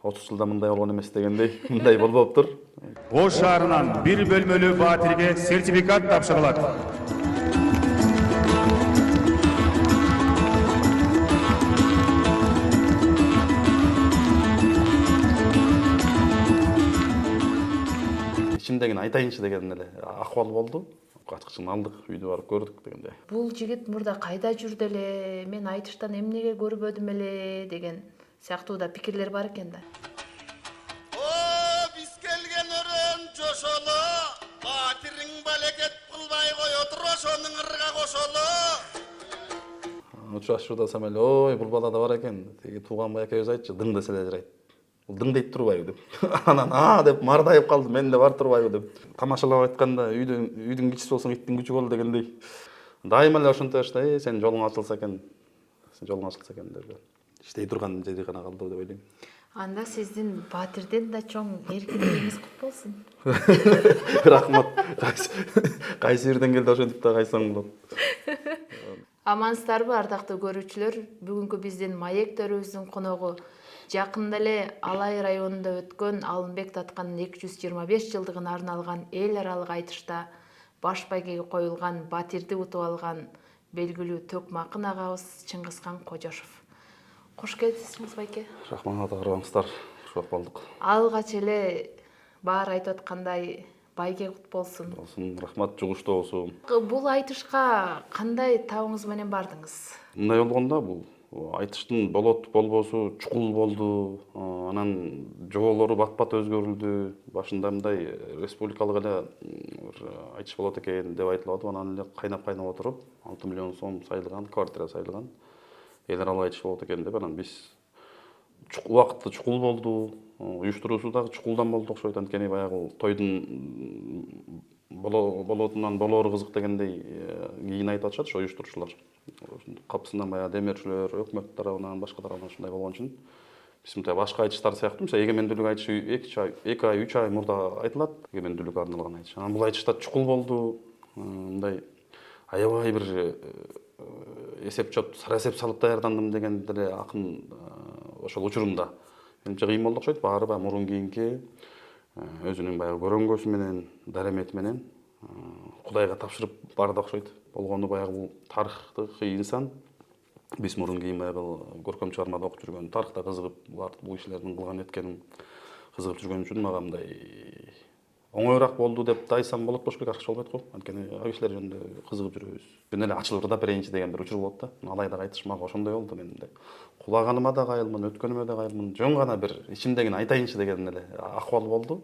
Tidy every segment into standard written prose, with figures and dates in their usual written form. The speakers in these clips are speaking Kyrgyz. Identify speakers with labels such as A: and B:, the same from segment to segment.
A: 30 жылда мындай болгон эмес дегендей, мындай болбоптур.
B: Ош шаарынан бир бөлмөлүү батирге сертификат тапшырылат.
A: Ичимдегини айтайынчы деген эле акыбал болду. Ачкычын алдык, үйдө барып көрдүк дегендей.
C: Бул жигит мурда кайда жүрдү эле, мен айтыштан эмнеге көрбөдүм эле деген сыяктуу да пикирлер бар экен да.
D: Биз келген өрөн жошоло, батириң балекет кылбай коет, ошонун ырга кошоло.
A: Учурашууда сам эле, ой, бул бала да бар экен. Теги тууган бай экөөбүз айтчы, дың десе эле жарайт. Бул дың дейт турбайбы деп. Анан деп мардайып калды, мен да бар турбайбы деп. Тамашалап айтканда үйдүн кичиси болсоң иттин күчү бол дегендей. Дайыма эле ошентип ашта, сен жолуң ачылса экен. Сен жолуң ачылса экен деп. Иштей турган жери гана калды деп ойлойм.
C: Анда сиздин батирден да чоң эркиндигиңиз кут болсун.
A: Рахмат. Кайсы жерден келди ошентип да кайсаң болот.
C: Амансыздарбы, ардактуу көрүүчүлөр? Бүгүнкү биздин маектөрүбүздүн коногу жакында эле Алай районунда өткөн Алымбек Таткандын 225 жылдыгына арналган эл аралык айтышта баш байгеге коюлган батирди утуп алган белгилүү Төкмакын агабыз Чыңгызхан Кожошов. Кош келипсиз Чыңгыз байке.
A: Рахмат, арыбаңыздар. Шок болдук.
C: Алгач эле баары айтып аткандай байге кут болсун.
A: Болсун, рахмат, жугуштуу болсун.
C: Бул айтышка кандай табыңыз менен бардыңыз?
A: Мындай болгондо бул айтыштын болот болбосу чукул болду. Анан жоболору бат-бат өзгөрүлдү. Башында мындай республикалык эле айтыш болот экен деп айтылып атып, анан эле кайнап отуруп 6 миллион сом сайылган, квартира сайылган. Эл аралык айтыш болот экен деп, анан биз убакытты чукул болду. Уюштуруусу дагы чукулдан болду окшойт. Анткени баягы тойдун болотунан болоору кызык дегендей кийин айтып атышат ошо уюштуруучулар. Капысынан баягы демирчилер, өкмөт тарабынан, башка тарабынан ушундай болгон үчүн биз мындай башка айтыштар сыяктуу, мисалы эгемендүүлүк айтышы 2 ай, 3 ай мурда айтылат, эгемендүүлүккө арналган айтыш. Анан бул айтышта чукул болду. Мындай аябай бир эсеп-чот, сарасеп салып даярдандым деген деле акын ошол учурунда. Менимче кыйын болду окшойт, баары баягы мурун кийинки өзүнүн баягы көрөнгөсү менен, дарамети менен Кудайга тапшырып барды окшойт. Болгону баягы бул тарыхтык инсан. Биз мурун кийин баягы көркөм чыгармада окуп жүргөн, тарыхта кызыгып, бул кишилердин кылган эткенин кызыгып жүргөн үчүн мага мындай оңоюраак болду деп да айтсам болот болуш керек, аркы болбойт го. Анткени ал кишилер жөнүндө кызыгып жүрөбүз. Мен эле ачылып да берейинчи деген бир учур болот да. Алайда айтыш мага ошондой болду. Мен мындай кулаганыма да кайылмын, өткөнүмө да кайылмын. Жөн гана бир ичимдегини айтайынчы деген эле акыбал болду.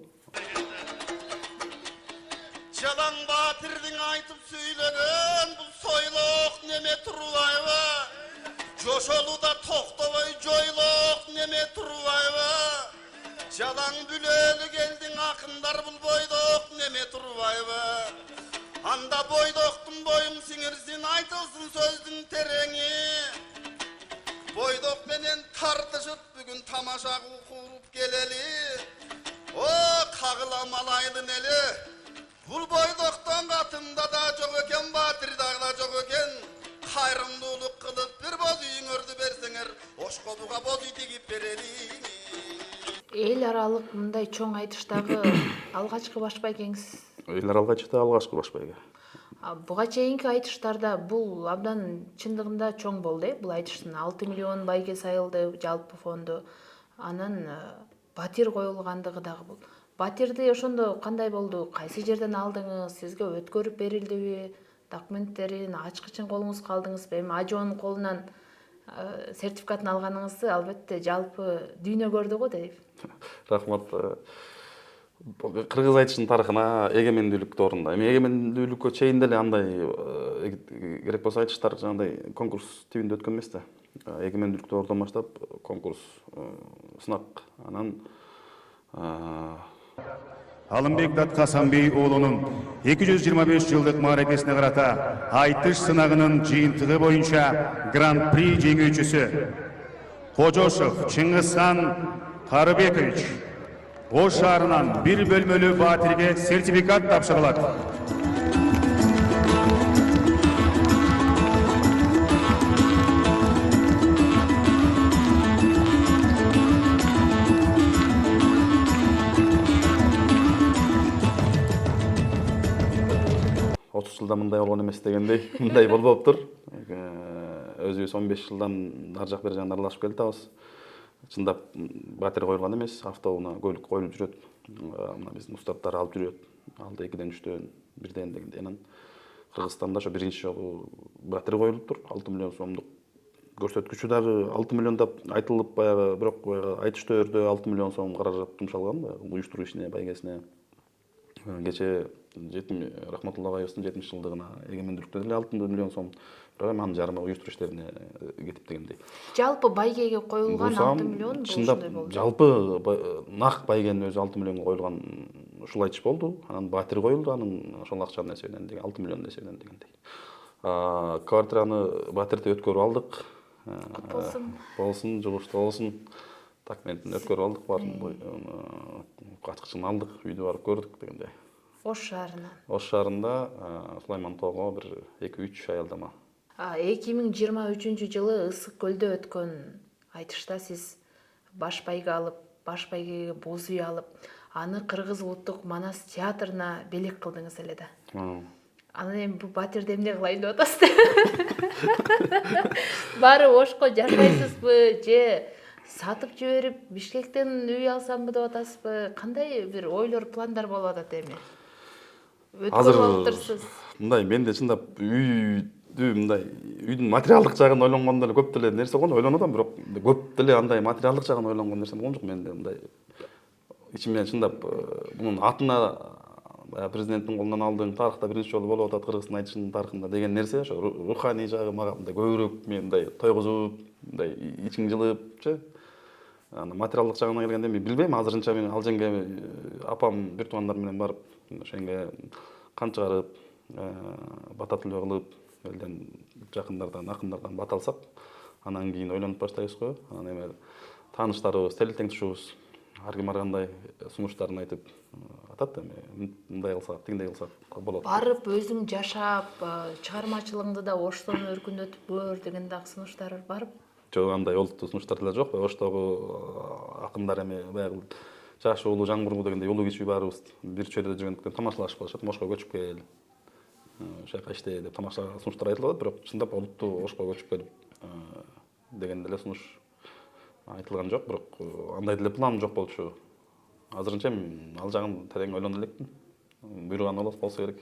D: Жалаң батирдин айтып сүйлөгөн бул сойлок неме турбайбы? Жошолуда токтобой жойлок неме турбайбы? Жалаң бүлөлү келдиң акындар бул бойдок неме турбайбы? Анда бойдоктун боюң сиңирсин, айтылсын сөздүн тереңи. Бойдок менен тартышып бүгүн тамаша куруп келели. О, кагыла малайдын эли. Бул бойдоктон катында да жок экен, батирда да жок экен. Кайрымдуулук кылып бир боз үйүңөрдү берсеңер, ошкобуга боз үй тигип берели.
C: Эл аралык мындай чоң айтыштагы алгачкы баш байгеңиз.
A: Эл аралык айтышта алгачкы баш байге.
C: Буга чейинки айтыштарда бул абдан чындыгында чоң болду. Бул айтыштын 6 миллион байге сайылды жалпы фонду. Анан батир коюлгандыгы дагы бул. Батирди ошондо кандай болду? Кайсы жерден алдыңыз? Сизге өткөрүп берилдиби? Документтерин ачкычын колуңузга алдыңызбы? Эми ажоонун колунан сертификатын алганыңызды албетте жалпы дүйнө көрдү го дейм.
A: Рахмат. Кыргыз айтышынын тарыхына эгемендүүлүк тоорунда. Эми эгемендүүлүккө чейин деле андай керек болсо айтыштар жандай конкурс тибинде өткөн эмес да. Эгемендүүлүк тоорунан баштап конкурс, сынак, анан
B: Алымбек Таткасанбей уулунун 225 жылдык мааракесине карата айтыш сынагынын жыйынтыгы боюнча гран-при жеңүүчүсү Кожошов Чыңгызхан Карыбекович Ош шаарынан бир бөлмөлүү батирге сертификат тапшырылат.
A: 30 жылда мындай болгон эмес дегендей мындай болбоптур. Өзүбүз 15 жылдан ар жак бер жагын аралашып келатабыз. Чындап батир коюлган эмес, автоунаа көлүк коюлуп жүрөт. Мына биздин устаттар алып жүрөт. Алды 2ден 3дөн 1ден дегендей. Анан Кыргызстанда ошо биринчи жолу батир коюлуптур. 6 миллион сомдук көрсөткүчү дагы 6 миллиондап айтылып баягы, бирок баягы айтыштөөрдө 6 миллион сом каражат жумшалган уюштуруу ишине, байгесине. Кече Рахматулла Абаевдин 70-жылдыгына эгемендүүлүктө деле 6 миллион сом, бирок анын жарымы уюштуруу иштерине кетип дегендей.
C: Жалпы байгеге коюлган 6 миллион бул ушундай болду.
A: Жалпы нак байгенин өзү 6 миллионго коюлган ушул айтыш болду. Анан батир коюлду, анын ошол акчанын эсебинен деген 6 миллион эсебинен дегендей. Квартираны батирде өткөрүп алдык. Болсун, жугуштуу болсун. Документин өткөрүп алдык, баарын ачкычын алдык, үйдү барып көрдүк дегендей.
C: Ош шаарынан.
A: Ош шаарында Сулайман Тоого бир 2-3 аялдама.
C: 2023-жылы Ысык көлдө өткөн айтышта сиз баш байге алып, баш байгеге боз үй алып, аны Кыргыз улуттук Манас театрына белек кылдыңыз эле да. Анан эми бул батирди эмне кылайын деп атасыз? Баары Ошко жашайсызбы же сатып жиберип Бишкектен үй алсамбы деп атасызбы? Кандай бир ойлор, пландар болуп атат эми?
A: Азыр
C: Өткөрүп
A: мындай менде чындап үйдүн материалдык жагын ойлонгондо эле көп деле нерсе болгон, ойлонот атам, бирок көп деле андай материалдык жагын ойлонгон нерсе болгон жок менде. Мындай ичимден чындап бунун атына президенттин колунан алдым, тарыхта биринчи жолу болуп атат Кыргыздын айтышынын тарыхында деген нерсе, ошо руханий жагы мага мындай көбүрөөк мен мындай тойгузуп, мындай ичиң жылыпчы. Материалдык жагына келгенде мен билбейм, азырынча мен ал жеңге апам бир туугандар менен барып ошенге кан чыгарып, бата тилөө кылып, элден жакындардан, акындардан бата алсак, анан кийин ойлонуп баштайбыз го. Анан эми тааныштарыбыз, телтең тушубуз ар ким ар кандай сунуштарын айтып атат, эми мындай кылсак, тигиндей кылсак болот.
C: барып өзүң жашап, чыгармачылыгыңды да Оштон өркүндөтүп көр деген дагы сунуштар барбы?
A: Жок, андай олуттуу сунуштар деле жок. Оштогу акындар эми баягы жаш уулу жаңбыргуу дегендей улуу кичүү баарыбыз бир чөйрөдө жүргөндүктөн тамашалашып калышат. Ошко көчүп кел, ошол жака иште деп тамаша сунуштар айтылып атат, бирок чындап олуттуу Ошко көчүп келип деген деле сунуш айтылган жок, бирок андай деле план жок болчу. Азырынча ал жагын терең ойлоно элекмин. Буйруган болсо керек.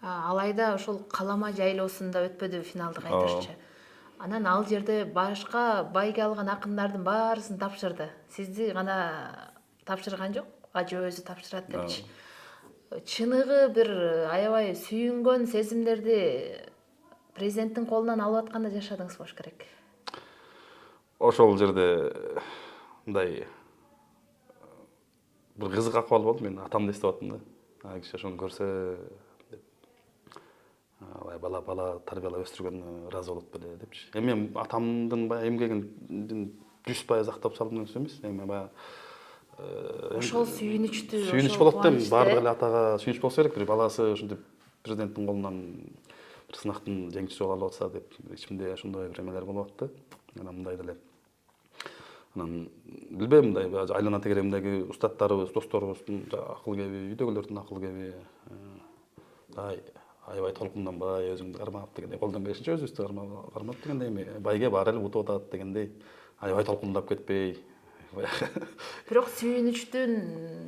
C: Алайда ошол Калама жайлоосунда өтпөдү финалдык айтышчы. Анан ал жерде башка байге алган акындардын баарысын тапшырды. Сизди гана тапшырган жок, же өзү тапшырат депчи. Чыныгы бир аябай сүйүнгөн сезимдерди президенттин колунан алып атканда жашадыңыз болуш керек.
A: Ошол жерде мындай бир кызык акыбал болду. Мен атамды эстеп аттым да. Киши ошону көрсө деп, бала тарбиялап өстүргөнүнө ыраазы болот беле депчи. Эми мен атамдын баягы эмгегин 100% актап салдым деп эмес. Эми баягы
C: Ошол
A: сүйүнүч болот да. Баардык эле атага сүйүнүч болсо керек. Бир баласы ушинтип президенттин колунан бир сынактын жеңчиси боло алып атса деп ичимде ошондой бир эмелер болуп атты. Анан мындай деле. Анан билбейм, мындай айлана тегеремдеги устаттарыбыз, досторубуздун акыл кеби, үйдөгүлөрдүн акыл кеби, аябай толкунданбай, өзүңдү кармап дегендей, колдон келишинче өзүбүздү кармап дегендей, эми байге баары эле утуп атат дегендей, аябай толкундап кетпей.
C: Бирок сүйүнүчтүн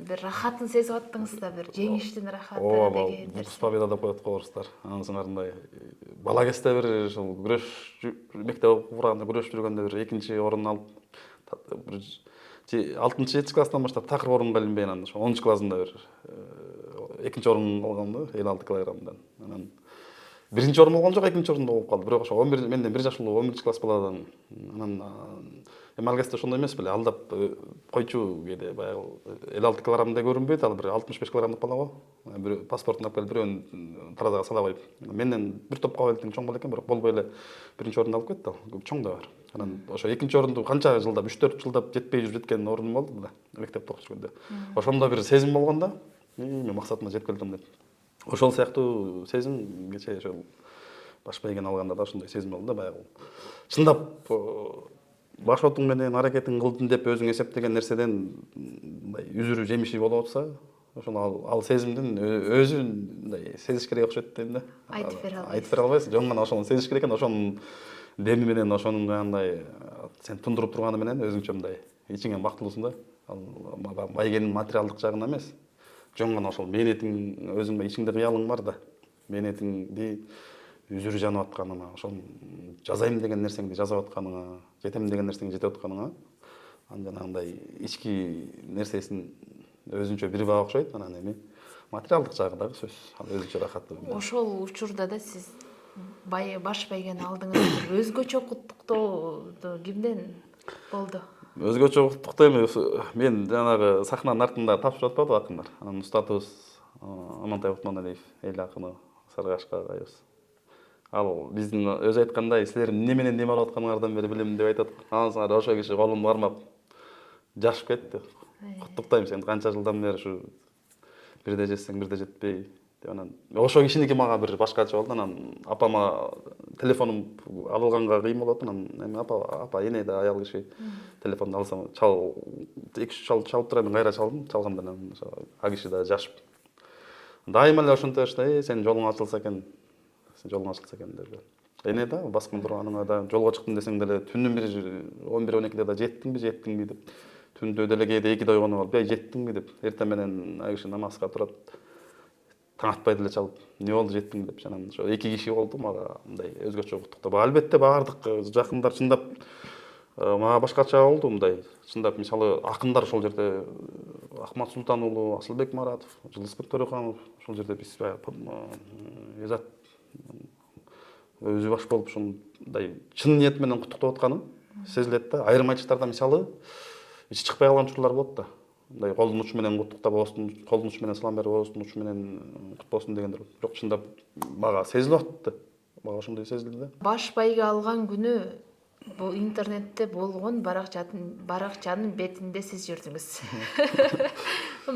C: бир рахатын сезип аттыңыз да, бир жеңиштин рахаты деген
A: нерсе. Победа деп коет го орустар. Анан ырындай бала кезде бир ушул күрөш мектеп окуп барганда күрөшүп жүргөндө бир экинчи орун алып, бир 6-7 класстан баштап такыр орунга илинбей, анан 10 классында бир экинчи орун алгам да, 56 килограммдан. Анан биринчи орун болгон жок, экинчи орунда болуп калды. Бирок ошо 11 менден 1 жаш улуу 11 класс баладан. Анан эми ал кезде ошондой эмес беле, алдап койчу кээде баягы 56 килограммда көрүнбөйт, ал бир 65 килограммдык бала го. Бир паспортун алып келип, бирөөнү таразага сала коюп. Менден бир топко белтең чоң бала экен, бирок болбой эле биринчи орунду алып кетти ал. Чоң да бар. Анан ошо экинчи орунду канча жылдап, 3-4 жылдап жетпей жүрүп жеткен орунум болду да, мектепте окуп жүргөндө. Ошондо бир сезим болгон да, мен максатыма жетип келдим деп. Ошол сыяктуу сезим кечээ ошол баш байгени алганда да ошондой сезим болду да, баягы. Чындап башотуң менен аракетиң кылдым деп өзүң эсептеген нерседен мындай үзүрү жемиши болуп атса, ошол ал сезимдин өзүн мындай сезиш керек окшойт дейм да.
C: Айтып бере албайсыз.
A: Айтып бере албайсың. Жөн гана ошону сезиш керек экен. Ошонун деми менен, ошонун жанагындай сен тундуруп турганы менен өзүңчө мындай ичиңен бактылуусуң да. Ал байгенин материалдык жагына эмес. Жөн гана ошол мээнетиң өзүң ичиңде кыялың бар да. Мээнетиңди үзүрү жанып атканыңа, ошол жазайм деген нерсеңди жазып атканыңа, жетем деген нерсеңди жетип атканыңа, анан жанагындай ички нерсесин өзүнчө бир баа окшойт. Анан эми материалдык жагы дагы сөзсүз. Ал өзүнчө рахаттуу.
C: Ошол учурда да сиз баш байгени алдыңыз өзгөчө куттуктоо кимден болду?
A: Өзгөчө куттуктоо эми мен жанагы сахнанын артында тапшырып атпадыбы акындар. Анан устатыбыз Амантай Утманалиев, эл акыны Сарыгашка агайыбыз. Ал биздин өзү айткандай, силер эмне менен дем алып атканыңардан бери билем деп айтат. Анан соң ошо киши колун бармап жашып кетти. Куттуктайм сени канча жылдан бери ушу бирде жетсең бирде жетпей деп. Анан ошо кишиники мага бир башкача болду. Анан апама телефонум алганга кыйын болот. Анан эми апа эне да аял киши телефонду алсам чал 2-3 чалып турам, кайра чалдым. Чалганда анан ал киши да жашып. Дайыма эле ошентип атышты, сенин жолуң ачылса экен. Сен жолуң ачылса экен деп. Эне да баскын турганыңа да жолго чыктым десең деле түнүн бир 11-12де да жеттиңби деп. Түндө деле кээде 2де ойгонуп алып, жеттиңби деп. Эртең менен ал киши намазга турат. Таң атпай деле чалып, эмне болду жеттиң деп. Анан ошо эки киши болду мага мындай өзгөчө куттуктоо. Албетте баардык жакындар чындап мага башкача болду мындай. Чындап мисалы акындар ошол жерде Ахмат Султан уулу, Асылбек Маратов, Жылысбек Төрөканов ошол жерде биз Эзат өзү баш болуп ушундай чын ниет менен куттуктап атканы сезилет да. Айрым айтыштарда мисалы ичи чыкпай калган учурлар болот да. Мындай колдун учу менен куттуктап, колдун учу менен салам берип, оозун учу менен кут болсун дегендер. Бирок чындап мага сезилип атты. Мага ошондой сезилди да.
C: Баш байге алган күнү бул интернетте болгон баракчанын бетинде сиз жүрдүңүз.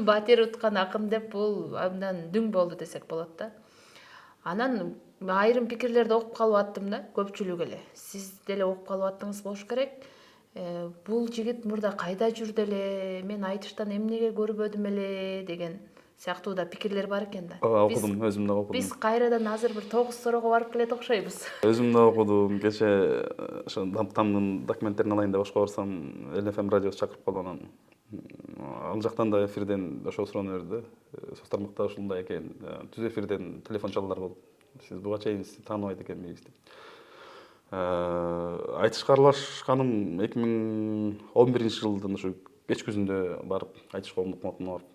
C: Батир уткан акын деп бул абдан дүң болду десек болот да. Анан айрым пикирлерди окуп калып аттым да, көпчүлүк эле. Сиз деле окуп калып аттыңыз болуш керек. Бул жигит мурда кайда жүрдү эле, мен айтыштан эмнеге көрбөдүм эле деген сыяктуу да пикирлер бар экен да.
A: Окудум, өзүм да окудум.
C: Биз кайрадан азыр бир тогуз соорого барып келет окшойбуз.
A: Өзүм да окудум. Кече ошо Дамптамдын документтерин алайын деп ошко барсам, ЛФМ радиосу чакырып калды. Анан ал жактан да эфирден ошо суроону берди. Сөз тармакта ушундай экен. Түз эфирден телефон чалуулар болуп, сиз буга чейин сизди тааныбайт экенбиз деп. Айтышка аралашканым 2011-жылдын ушу кечкүзүндө барып, айтыш коомдук мотуна барып.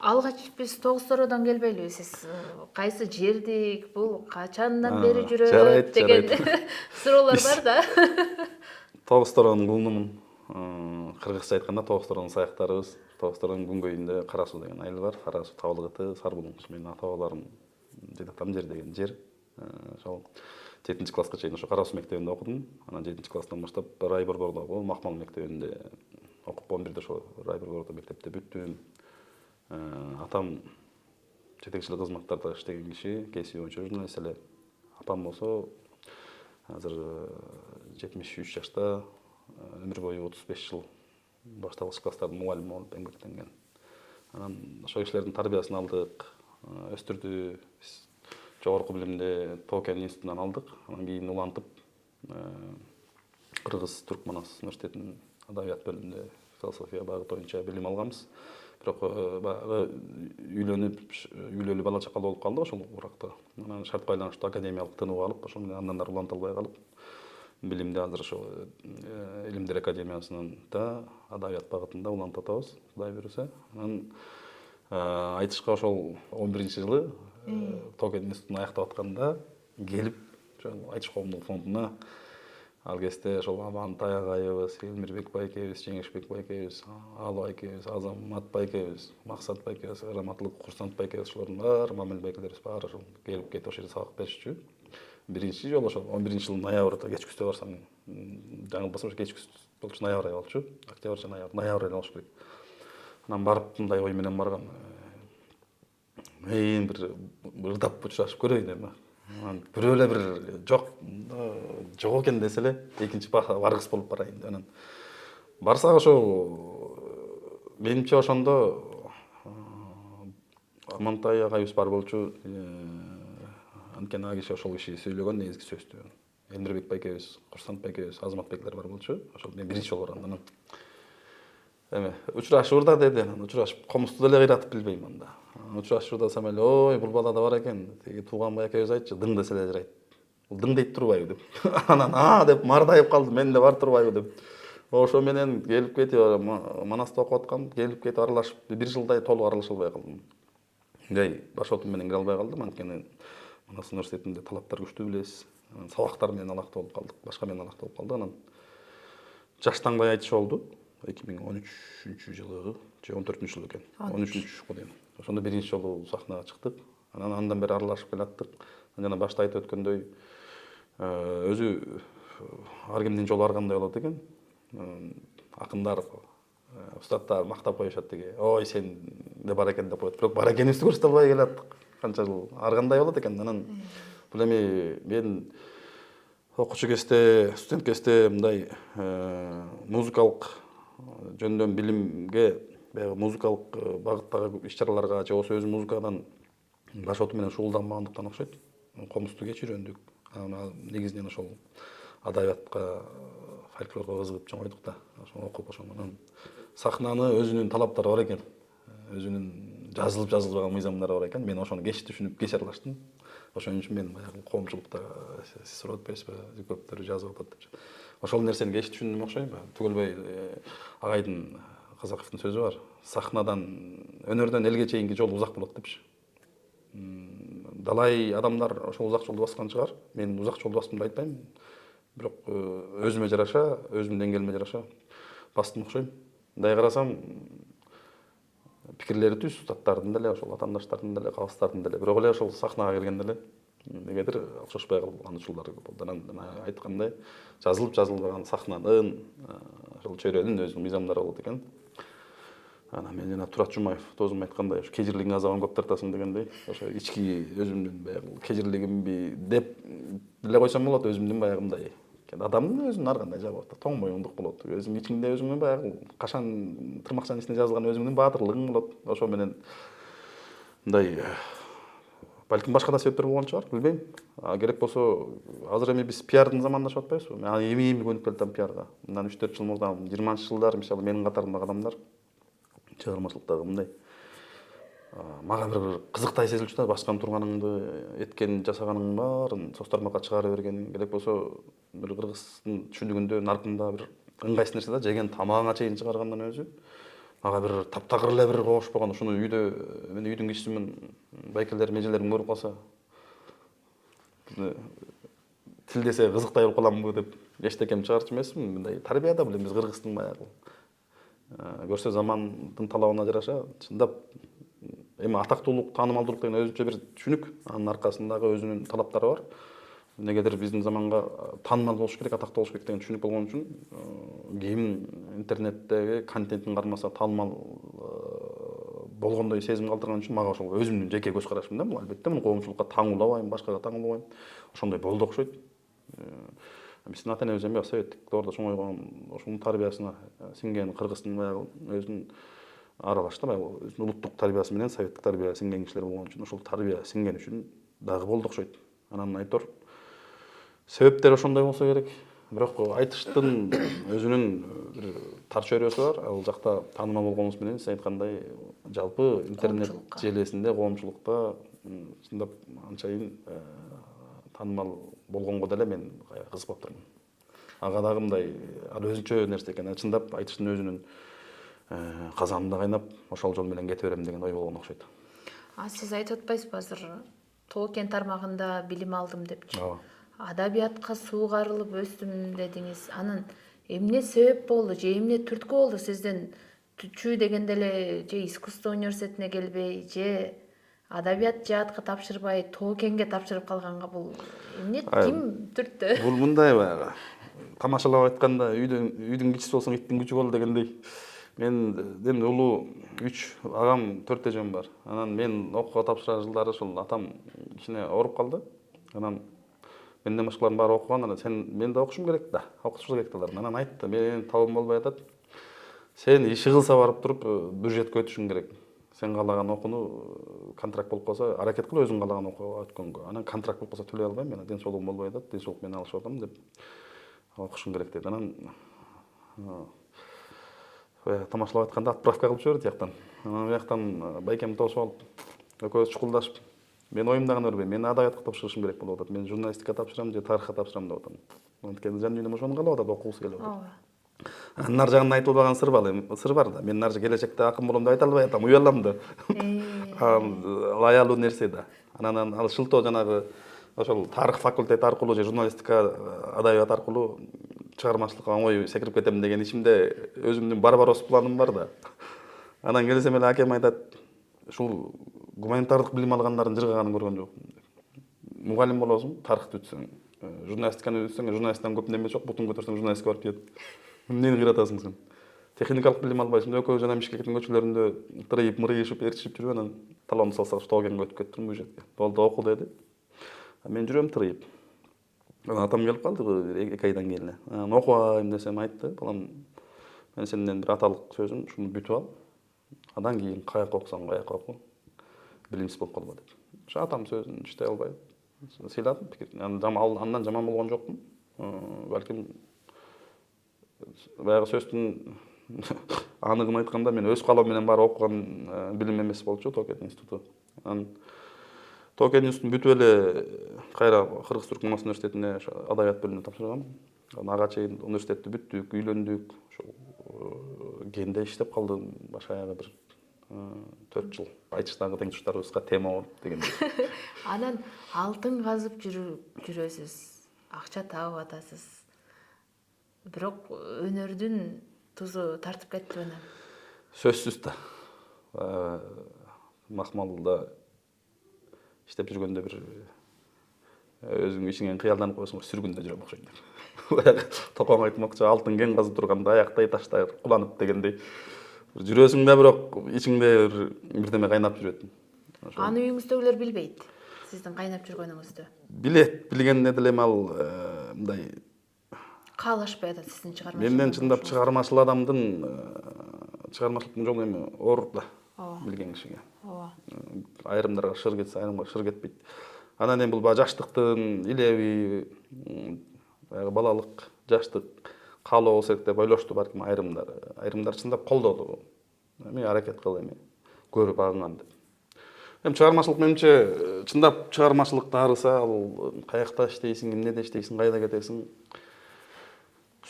C: Алгач биз тогуз соородон келбейлиби? Сиз кайсы жердик, бул качандан бери жүрөт деген суроолор бар да.
A: Тогуз соородун кулунумун. Кыргызча айтканда тогуз соородун саяктарыбыз. Тогуз соородун күнгөйүндө Кара суу деген айыл бар. Кара суу табылгыты, Сарбулуң. Менин ата бабаларым жаткан жер деген жер. Ошол 7 класска чейин ошо Кара суу мектебинде окудум. Анан 7 класстан баштап Райборгордогу Макмал мектебинде окуп 11де ошо Райборгордо мектепте бүттүм. Атам жетекчилик кызматтарда иштеген киши, кесиби боюнча журналист эле. Апам болсо азыр 73 жашта, өмүр бою 35 жыл башталгыч класстардын мугалими болуп эмгектенген. Анан ошо кишилердин тарбиясын алдык, өстүрдү. Биз жогорку билимди Токен институтунан алдык. Анан кийин улантып Кыргыз Түркманас университетинин адабият бөлүмүндө философия багыты боюнча билим алганбыз. Бирок баягы үйлөнүп бала чакалуу болуп калды ошол уракта. Анан шарт байланыштуу академиялык тынуу алып, ошол менен андан ары уланта албай калып, билимди азыр ошо Илимдер академиясынын да адабият багытында улантып атабыз, Кудай буйруса. Анан айтышка ошол 11-жылы Токен институтун аяктап атканда келип, ошол айтыш коомдук фондуна ал кезде ошол Амантай агайыбыз, Элмирбек байкебиз, Жеңишбек байкебиз, Алы байкебиз, Азамат байкебиз, Максат байкебиз, Раматылык Курсант байкебиз, ошолордун баары, Мамил байкелерибиз баары ошол келип кетип ошол жерде сабак беришчү. Биринчи жолу ошол 11-жылдын ноябрында кечкүстө барсам, жаңылбасам ошо кечкүс болчу, ноябрь ай болчу. Октябрь же ноябрь ай болуш керек. Анан барып мындай ой менен баргам. Мен бир ырдап учурашып көрөйүн эми. Бирөө эле бир жок экен десе эле, экинчи баргыс болуп барайын деп. Анан барсак ошо менимче ошондо Амантай агайыбыз бар болчу. Анткени ага киши ошол киши сүйлөгөн негизги сөздү. Эмирбек байкебиз, Курсанов байкебиз, Азаматбеклер бар болчу. Ошол мен биринчи жолу барганда эме учурашуурда деди. Анан учурашып комузду деле кыйратып билбейм анда. Учурашуурда десем эле, ой, бул бала да бар экен. Тиги тууган байкебиз айтчу, дың десе эле жарайт. Бул дың дейт турбайбы деп. Анан деп мардайып калдым, мен да бар турбайбы деп. Ошо менен келип кетип Манаста окуп аткам, келип кетип аралашып, бир жылдай толук аралаша албай калдым. Башотум менен кире албай калдым, анткени Манас университетинде талаптар күчтүү билесиз. Сабактар менен алакта болуп калдык, башка менен алакта болуп калды. Анан жаштаңбай айтыш болду. 2013-жылы же 14-жылы экен. 13-го дейм. Ошондо биринчи жолу сахнага чыктык. Андан бери аралашып келаттык. Жана башта айтып өткөндөй, өзү ар кимдин жолу ар кандай болот экен. Акындар, устаттар мактап коюшат деги. Ой, сен де бар экен деп коет. Бирок бар экенибизди көрсөтө албай келаттык. Канча жыл ар кандай болот экен. Анан бул эми мен окуучу кезде, студент кезде мындай музыкалык жөндөн билимге, баягы музыкалык багыттагы иш-чараларга же болбосо өзү музыкадан башоту менен шугулданбагандыктан окшойт. Комузду кеч үйрөндүк. Негизинен ошол адабиятка, фольклорго кызыгып чоңойдук да. Ошону окуп ошонун сахнаны өзүнүн талаптары бар экен. Өзүнүн жазылып-жазылбаган мыйзамдары бар экен. Мен ошону кеч түшүнүп, кеч аралаштым. Ошон үчүн мен баягы коомчулукта сиз сурап атпайсызбы, көптөр жазып атат деп. Ошол нерсени кеч түшүндүм окшойм. Түгөлбөй агайдын Казаковдун сөзү бар. Сахнадан, өнөрдөн элге чейинки жол узак болот депчи. Далай адамдар ошол узак жолду баскан чыгар. Мен узак жолду бастым деп айтпайм. Бирок өзүмө жараша, өзүмдүн деңгээлиме жараша бастым окшойм. Мындай карасам, пикирлери түз, устаттардын деле, ошол атаандаштардын деле, калыстардын деле. Бирок эле ошол сахнага келгенде эле негедир окшошпой калган учурлар көп болду. Анан айткандай, жазылып-жазылбаган сахнанын, ошол чөйрөнүн өзүнүн мыйзамдары болот экен. Анан мен жана Турат Жумаев досум айткандай, ошо кежирлигиң азабын көп тартасың дегендей, ошо ички өзүмдүн баягы кежирлигимби деп деле койсом болот, өзүмдүн баягы мындай адамдын өзүнүн ар кандай жагы бар. Тоң моюндук болот. Өзүң ичиңде өзүңдүн баягы кашан тырмакчанын ичине жазылган өзүңдүн баатырлыгың болот. Ошо менен мындай балким башка да себептер болгон чыгар, билбейм. Керек болсо, азыр эми биз пиардын замандашып атпайбызбы? Мен эми көнүп келатам пиарга. Мындан 3-4 жыл мурдан 20-жылдар, мисалы менин катарымдагы адамдар чыгармачылыктагы мындай мага бир кызыктай сезилчү да, баскан турганыңды, эткен жасаганың баарын соц тармакка чыгарып бергениң, керек болсо бир кыргыздын түшүндүгүндө наркында бир ыңгайсыз нерсе да, жеген тамагыңа чейин чыгаргандан өзү мага бир таптакыр эле бир коош болгон. Ушуну үйдө мен үйдүн кичисимин, байкелерим, эжелерим көрүп калса тилдесе кызыктай болуп каламбы деп эчтекем чыгарчу эмесмин. Мындай тарбияда билем биз кыргыздын баягы көрсө замандын талабына жараша чындап эми атактуулук, таанымалдуулук деген өзүнчө бир түшүнүк. Анын аркасындагы өзүнүн талаптары бар. Негедир биздин заманга таанымал болуш керек, атактуу болуш керек деген түшүнүк болгон үчүн ким интернеттеги контентин кармаса таанымал болгондой сезим калтырган үчүн мага ошол өзүмдүн жеке көз карашым да. Бул албетте муну коомчулукка таңуулабайм, башкага таңуулабайм. Ошондой болду окшойт. Биздин ата энебиз эми советтик доордо чоңойгон, ошонун тарбиясына сиңген кыргыздын баягы өзүнүн аралашты, баягы өзүнүн улуттук тарбиясы менен советтик тарбия сиңген кишилер болгон үчүн ошол тарбия сиңген үчүн дагы болду окшойт. Анан айтор себептери ошондой болсо керек. Бирок айтыштын өзүнүн бир тар чөйрөсү бар. Ал жакта таанымал болгонубуз менен сиз айткандай жалпы интернет желесинде, коомчулукта чындап анчайын таанымал болгонго деле мен кызык болуп турмун. Ага дагы мындай ал өзүнчө нерсе экен. Чындап айтыштын өзүнүн казанында кайнап, ошол жол менен кете берем деген ой болгон окшойт.
C: Сиз айтып атпайсызбы азыр Тоо кен тармагында билим алдым депчи. Адабиятка суугарылып өстүм дедиңиз. Анын эмне себеп болду же эмне түрткү болду сизден чүй дегенде эле же искусство университетине келбей, же адабият жаатка тапшырбай Тоо кенге тапшырып калганга бул эмне, ким түрттү?
A: Бул мындай баягы тамашалап айтканда үйдүн кичиси болсоң иттин күчү бол дегендей. Менден улуу 3 агам, 4 эжем бар. Анан мен окууга тапшырар жылдары ошол атам кичине ооруп калды. Анан менден башкалардын баары окуган. Анан мен да окушум керек да, окутуш керек аларды. Анан айтты, мен табым болбой атат. Сен иши кылса барып туруп бюджетке өтүшүң керек. сен каалаган окууну контракт болуп калса аракет кыл өзүң каалаган окууга өткөнгө. Анан контракт болуп калса төлөй албайм, мен ден соолугум болбой атат, ден соолук менен алышып атам деп окушуң керек деди. Анан тамашалап атканда отправка кылып жиберди тияктан. Анан бияктан байкемди тосуп алып экөөбүз чукулдашып, мен оюмда гана көрбөйм, мен адабиятка тапшырышым керек болуп атат, мен журналистика тапшырам же тарыхка тапшырам деп атам. Анткени жан дүйнөм ошону каалап атат, окугусу келип атат.
C: ооба.
A: Нар жагында айтып албаган сыр бар да. Мен нар келечекте акын болом деп айта албай атам, уялам да. Аялуу нерсе да. Анан ал шылтоо жанагы ошол тарых факультети аркылуу же журналистика адабият аркылуу чыгармачылыкка оңой секирип кетем деген ичимде өзүмдүн барбарос планым бар да. Анан келсем эле акем айтат, ушул гуманитардык билим алгандардын жыргаганын көргөн жокмун. Мугалим болосуң, тарыхты бүтсөң, журналистиканы бүтсөң, журналисттен көп неме жок, бутун көтөрсөң журналистика барып кетет. Эмнени кыйратасың сен? Техникалык билим албайсың, экөө жана Бишкектин көчөлөрүндө тырыйып, мырыйышып, ээрчишип жүрүп, анан талонду салсак Тоогенге өтүп кеттим бул жерге. Болду, оку деди. Мен жүрөм тырыйып. Анан атам келип калды 2 айдан кийин эле. Анан окубайм десем айтты, балам, мен сенден бир аталык сөзүм, ушуну бүтүп ал. Андан кийин каяка окусаң, каяка оку. Билимсиз болуп калба деп. Ошо атам сөзүн иштей албай сыйладым пикирин. Андан жаман болгон жокмун. Балким баягы сөздүн аныгын айтканда мен өз каалоом менен барып окуган билим эмес болчу Токио институту. Анан Токио институтун бүтүп эле кайра Кыргыз-Түркмөнстан университетине адабият бөлүмүнө тапшыргам. Ага чейин университетти бүттүк, үйлөндүк, ошол кенде иштеп калдым башы аягы бир 4 жыл. Айтыштагы тең туштарыбызга тема болуп дегендей.
C: Анан алтын казып жүрөсүз, акча таап атасыз. Бирок өнөрдүн тузу тартып кеттиби анан?
A: Сөзсүз да. Макмалда иштеп жүргөндө бир өзүң ичиңен кыялданып койсуң, сүргүндө жүрөм окшойт. Баягы токоң айтмакчы, алтын кен казып турганда аяктай таштай куланып дегендей. Жүрөсүң бирок ичиңде бирдеме кайнап жүрөт.
C: Аны үйүңүздөгүлөр билбейт, сиздин кайнап жүргөнүңүздү.
A: Билет, билгенде деле ал мындай
C: Каалашпай атат сиздин чыгармачылык.
A: менден чындап чыгармачыл адамдын чыгармачылыктын жолу эми оор да билген кишиге.
C: Ооба.
A: Айрымдарга шыр кетсе, айрымга шыр кетпейт. Анан эми бул баягы жаштыктын илеби, баягы балалык, жаштык каалоо болсо керек деп ойлошту балким айрымдар. Айрымдар чындап колдоду. Эми аракет кыл эми көрүп агыңан деп. Эми чыгармачылык менимче чындап чыгармачылыкты арыса, ал каякта иштейсиң, эмнеде иштейсиң, кайда кетесиң,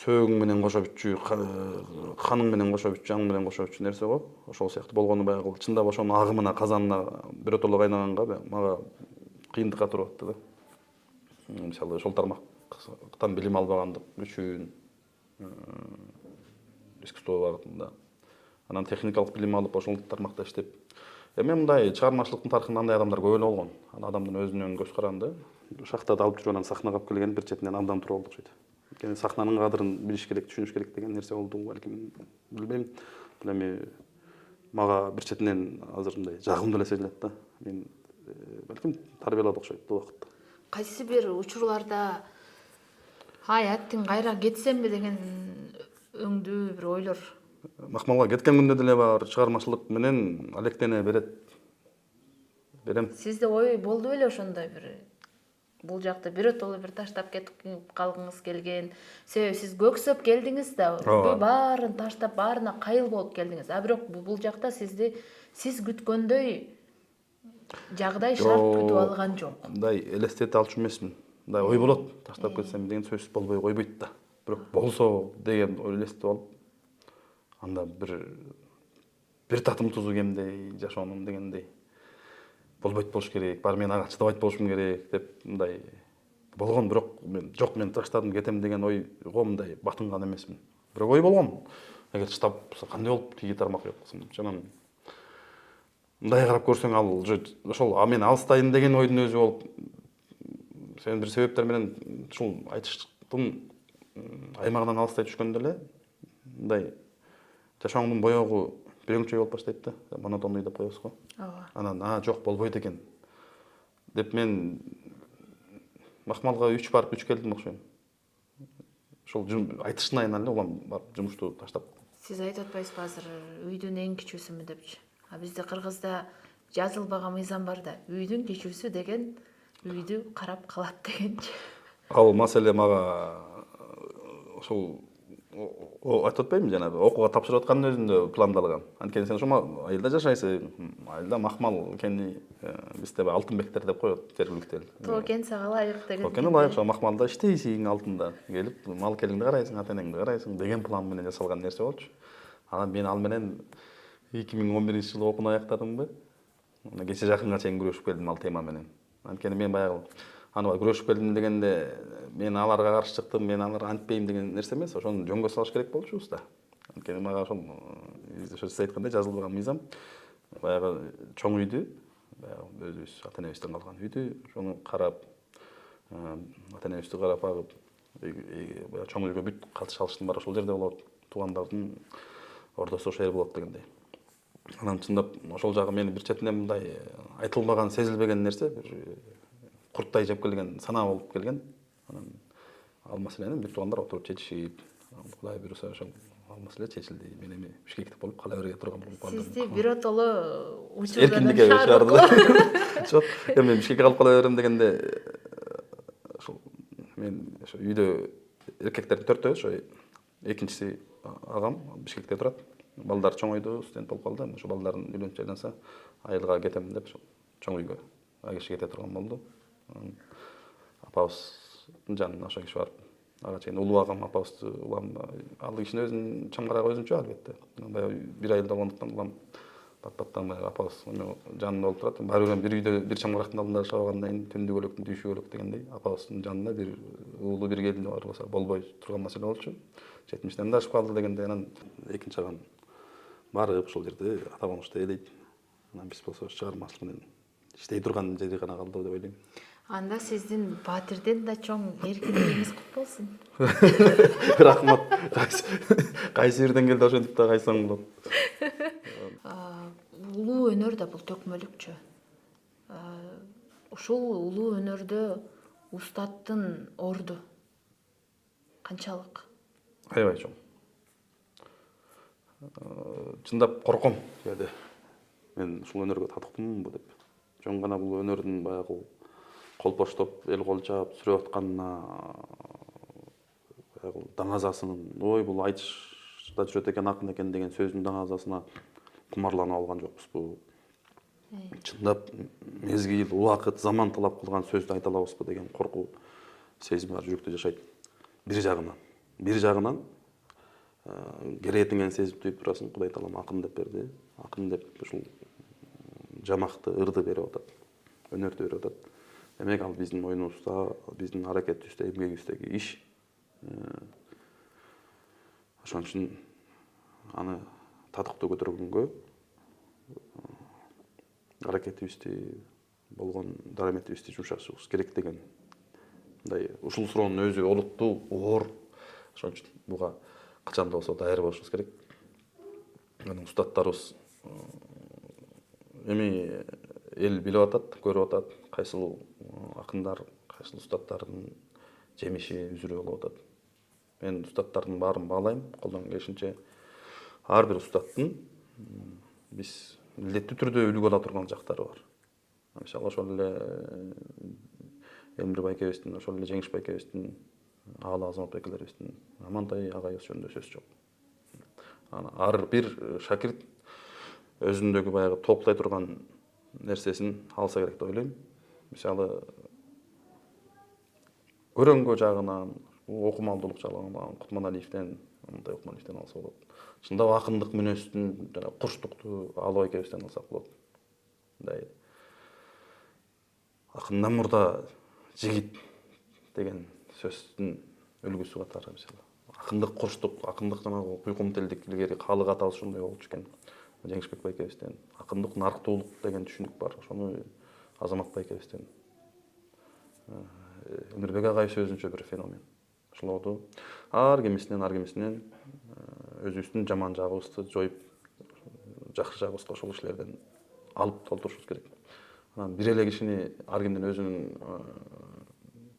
A: сөөгүң менен кошо бүтчү, каның менен кошо бүтчү, аң менен кошо бүтчү нерсе го. Ошол сыяктуу болгону баягы чындап ошонун агымына, казанына биротоло кайнаганга мага кыйындыкка туруп атты да. Мисалы, ошол тармактан билим албагандык үчүн искусство багытында. Анан техникалык билим алып, ошол тармакта иштеп. Эми мындай чыгармачылыктын тарыхында андай адамдар көп эле болгон. Анан адамдын өзүнүн көз каранды. Шахтада алып жүрүп анан сахнага алып келген бир четинен абдан туруп алды окшойт. Анткени сахнанын кадырын билиш керек, түшүнүш керек деген нерсе болду, балким билбейм. Бул эми мага бир четинен азыр мындай жагымдуу эле сезилет да. Мен балким тарбиялады окшойт бул убакытта.
C: Кайсы бир учурларда аттин кайра кетсемби деген өңдүү бир ойлор.
A: Макмалга кеткен күндө деле бар чыгармачылык менен алектене берем.
C: Сизде ой болду беле ошондой бир бул жакта биротоло бир таштап кетип калгыңыз келген. Себеби сиз көксөп келдиңиз да, баарын таштап, баарына кайыл болуп келдиңиз. А бирок бул жакта сиз күткөндөй жагдай шарт күтүп алган жок.
A: Мындай элестете алчу эмесмин. Мындай ой болот, таштап кетсем деген сөз болбой койбойт да. Бирок болсо деген ой элестеп алып, анда бир татым тузу кемдей жашоонун дегендей. Болбойт болуш керек, бар мен ага чыдабайт болушум керек деп мындай болгон, бирок мен таштадым кетем деген ойго мындай батынган эмесмин. Бирок ой болгон. Эгер чыдап кандай болуп тиги тармак өткөсөм. Жанагы мындай карап көрсөң ал ошол мен алыстайын деген ойдун өзү болуп сен бир себептер менен ушул айтыштын аймагынан алыстай түшкөндө эле мындай жашооңдун боёгу бирөңчөй болуп баштайт да. Монотонный деп коебуз го.
C: Ооба.
A: Анан жок болбойт экен деп мен Макмалга 3 барып 3 келдим окшойм. Ошол айтыштын айынан эле улам барып жумушту таштап.
C: Сиз айтып атпайсызбы азыр үйдүн эң кичүүсүмүн депчи? Бизде Кыргызда жазылбаган мыйзам бар да, үйдүн кечүүсү деген үйдү карап калат дегенчи.
A: Ал маселе мага ошол айтып атпаймынбы жанагы окууга тапшырып аткандын өзүндө пландалган. Анткени сен ошол айылда жашайсың, айылда макмал экени бизде алтынбектер деп коет жергиликтүү эл.
C: Тоо кен сага ылайык деген.
A: Тоо кен ылайык, ошол макмалда иштейсиң алтында, келип мал келиңди карайсың, ата энеңди карайсың деген план менен жасалган нерсе болчу. Анан мен ал менен 2011-жылы окууну аяктадымбы. Мына кече жакынга чейин күрөшүп келдим ал тема менен. Анткени мен баягы аны күрөшүп келдим дегенде мен аларга каршы чыктым, мен аларга антпейм деген нерсе эмес, ошону жөнгө салыш керек болчубуз да. Анткени мага ошол сиз айткандай жазылбаган мыйзам баягы чоң үйдү, баягы өзүбүз ата энебизден калган үйдү, ошону карап, ата энебизди карап агып, баягы чоң үйгө бүт катыша алыштын баары ошол жерде болот, туугандардын ордосу ошол жер болот дегендей. Анан чындап ошол жагы мени бир четинен мындай айтылбаган, сезилбеген нерсе, бир курттай жеп келген санаа болуп келген. Анан ал маселени бир туугандар отуруп чечишип, Кудай буйруса ошол ал маселе чечилди. Мен эми Бишкекте болуп кала бере турган болуп калдым.
C: Сизди биротоло учурда
A: Эркиндикке чыгарды. Жок, эми Бишкекке калып кала берем дегенде ошол мен ошо үйдө эркектердин төртөө, ошо экинчиси агам Бишкекте турат. Балдар чоң үйдө студент болуп калды. Ошо балдарын үйлөнүп жайланса, айылга кетем деп ошо чоң үйгө ага киши кете турган болду. Апабыздын жанына ошо киши барып, ага чейин улуу агам апабызды улам ал кишинин өзүнүн чаңгарагы өзүнчө албетте. Баягы бир айылда болгондуктан улам бат-баттан баягы апабыз жанында болуп турат. Баары бир үйдө бир чаңгарактын алдында жашабагандан кийин түндү көлөктүн түйүшү көлөк дегендей апабыздын жанында бир уулу бир келини бар болсо болбой турган маселе болчу. 70-ден да ашып калды дегенде анан экинчи агам барып ошол жерде ата болмушта элейт. Анан биз болсо чыгармачылык менен иштей турган жери гана калды деп ойлойм.
C: Анда сиздин Батирден да чоң эркиндигиңиз кут болсун.
A: Рахмат. Кайсы жерден келди ошентип да кайсаң болот.
C: Улуу өнөр да бул төкмөлүкчү. Ушул улуу өнөрдө устаттын орду канчалык?
A: Аябай чоң. Чындап корком кээде. Мен ушул өнөргө татыктуумбу деп. Жөн гана бул өнөрдүн баягы колпоштоп, эл кол чаап сүрөп атканына баягы даңазасынын, ой бул айтышта жүрөт экен, акын экен деген сөздүн даңазасына кумарланып алган жокпузбу. Чындап мезгил, убакыт, заман талап кылган сөздү айта алабызбы деген коркуу сезими бар жүрөктө жашайт. Бир жагынан керетиңен сезип туюп турасың, Кудай таалам акын деп берди. Акын деп ушул жамакты, ырды берип атат, өнөрдү берип атат. Демек ал биздин моюнубузда, биздин аракетибизде, эмгегибиздеги иш. Ошон үчүн аны татыктуу көтөргөнгө аракетибизди, болгон дараметибизди жумшашыбыз керек деген. Мындай ушул суроонун өзү олуттуу, оор. Ошон үчүн буга качан да болсо даяр болушубуз керек. Анын устаттарыбыз эми эл билип атат, көрүп атат, кайсыл акындар, кайсыл устаттардын жемиши, үзүрү болуп атат. Мен устаттардын баарын баалайм, колдон келишинче ар бир устаттын биз милдеттүү түрдө үлгү ала турган жактары бар. Мисалы ошол эле Эмир байкебиздин, ошол эле Жеңиш байкебиздин, Аалы Азамат байкелерибиздин, Амантай агайыбыз жөнүндө сөз жок. Ар бир шакирт өзүндөгү баягы толуктай турган нерсесин алса керек деп ойлойм. Мисалы көрөнгө жагынан, окумалдуулук жагынан Кутманалиевден, Амантай Кутманалиевден алса болот. Чындап акындык мүнөздүн, жана курчтукту Аалы байкебизден алсак болот. Мындай акындан мурда жигит деген сөздүн үлгүсү катары мисалы. Акындык курчтук, акындык жанагы куйкум телдик илгери каалык атабыз ушундай болчу экен. Жеңишбек байкебизден акындык, нарктуулук деген түшүнүк бар. Ошону Азамат байкебизден. Эмирбек агайыбыз өзүнчө бир феномен. Ошолорду ар кимисинен өзүбүздүн жаман жагыбызды жоюп, жакшы жагыбызга ошол кишилерден алып толтурушубуз керек. Анан бир эле кишини ар кимдин өзүнүн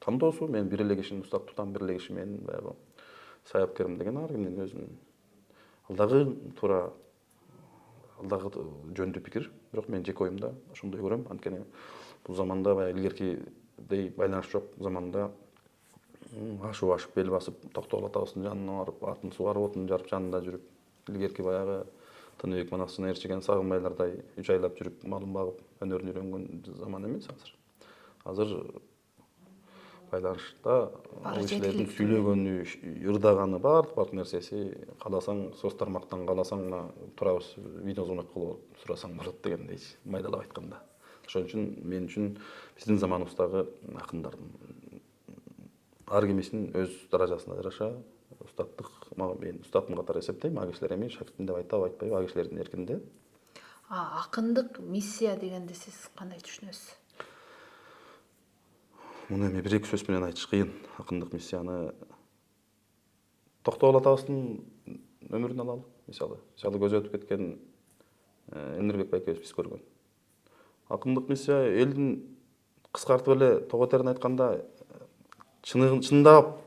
A: тандоосу, мен бир эле кишини устат тутам, бир эле киши мен баягы саяпкерим деген ар кимдин өзүнүн. Ал дагы туура ал дагы жөндүү пикир, бирок мен жеке оюмда ошондой көрөм. Анткени бул заманда баягы илгеркидей байланыш жок заманда ашып бел басып Токтогул атабыздын жанына барып, атын сугарып, отун жарып жанында жүрүп, илгерки баягы Тыныбек Манасчыны ээрчиген сагынбайлардай 3 айлап жүрүп, малын багып, өнөрүн үйрөнгөн заман эмес азыр. Азыр байланышта ал кишилердин сүйлөгөнү, ырдаганы баардык нерсеси кааласаң соц тармактан, кааласаң мына турабыз видео звонок кылып сурасаң болот дегендейчи, майдалап айтканда. Ошон үчүн мен үчүн биздин заманыбыздагы акындардын ар кимисин өз даражасына жараша устаттык, мен устатым катары эсептейм. А кишилер эми шакиртим деп айтабы, айтпайбы, а кишилердин эркинде.
C: Акындык миссия дегенди сиз кандай түшүнөсүз?
A: Муну эми бир эки сөз менен айтыш кыйын. Акындык миссияны Токтогул атабыздын өмүрүн алалы. Мисалы көзү өтүп кеткен Эмирбек байкебиз биз көргөн. Акындык миссия элдин кыскартып эле того терин айтканда чындап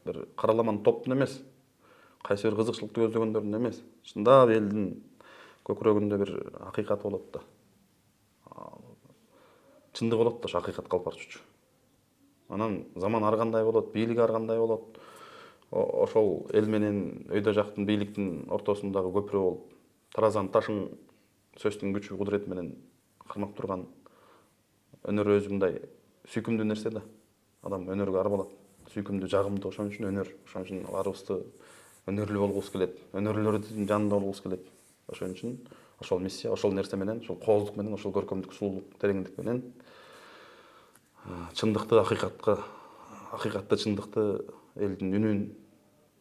A: бир караламан топтун эмес, кайсы бир кызыкчылыкты көздөгөндөрдүн эмес, чындап элдин көкүрөгүндө бир акыйкат болот да. Чындык болот да, ошо акыйкат калп артчу. Анан заман ар кандай болот, бийлик ар кандай болот. Ошол эл менен өйдө жактын бийликтин ортосундагы көпүрө болуп, таразанын ташын сөздүн күчү, кудурети менен кармап турган өнөр өзү мындай сүйкүмдүү нерсе да. Адам өнөргө ар болот. Сүйкүмдүү, жагымдуу, ошон үчүн өнөр. Ошон үчүн баарыбызды өнөрлүү болгубуз келет. Өнөрлөрдүн жанында болгубуз келет. Ошон үчүн ошол миссия, ошол нерсе менен, ошол кооздук менен, ошол көркөмдүк, сулуулук, тереңдик менен чындыкты акыйкатты чындыкты элдин үнүн,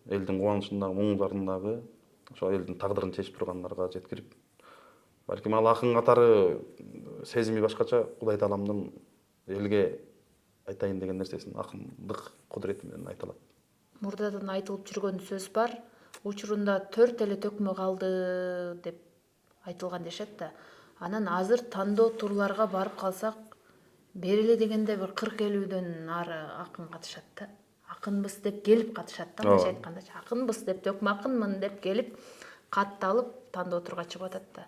A: элдин кубанычындагы, муңдарын ошол элдин тагдырын чечип тургандарга жеткирип, балким ал акын катары сезими башкача Кудай Тааламдын элге айтайын деген нерсесин акындык кудурети менен айта алат.
C: Мурдадан айтылып жүргөн сөз бар. Учурунда 4 эле төкмө калды деп айтылган дешет да. Анан азыр тандоо турларга барып калсак, берели дегенде бир 40-50дөн ары акын катышат да. Акынбыз деп келип катышат да, мынча айткандачы. Акынбыз деп, төкмө акынмын деп келип, катты алып тандоо турга чыгып атат да.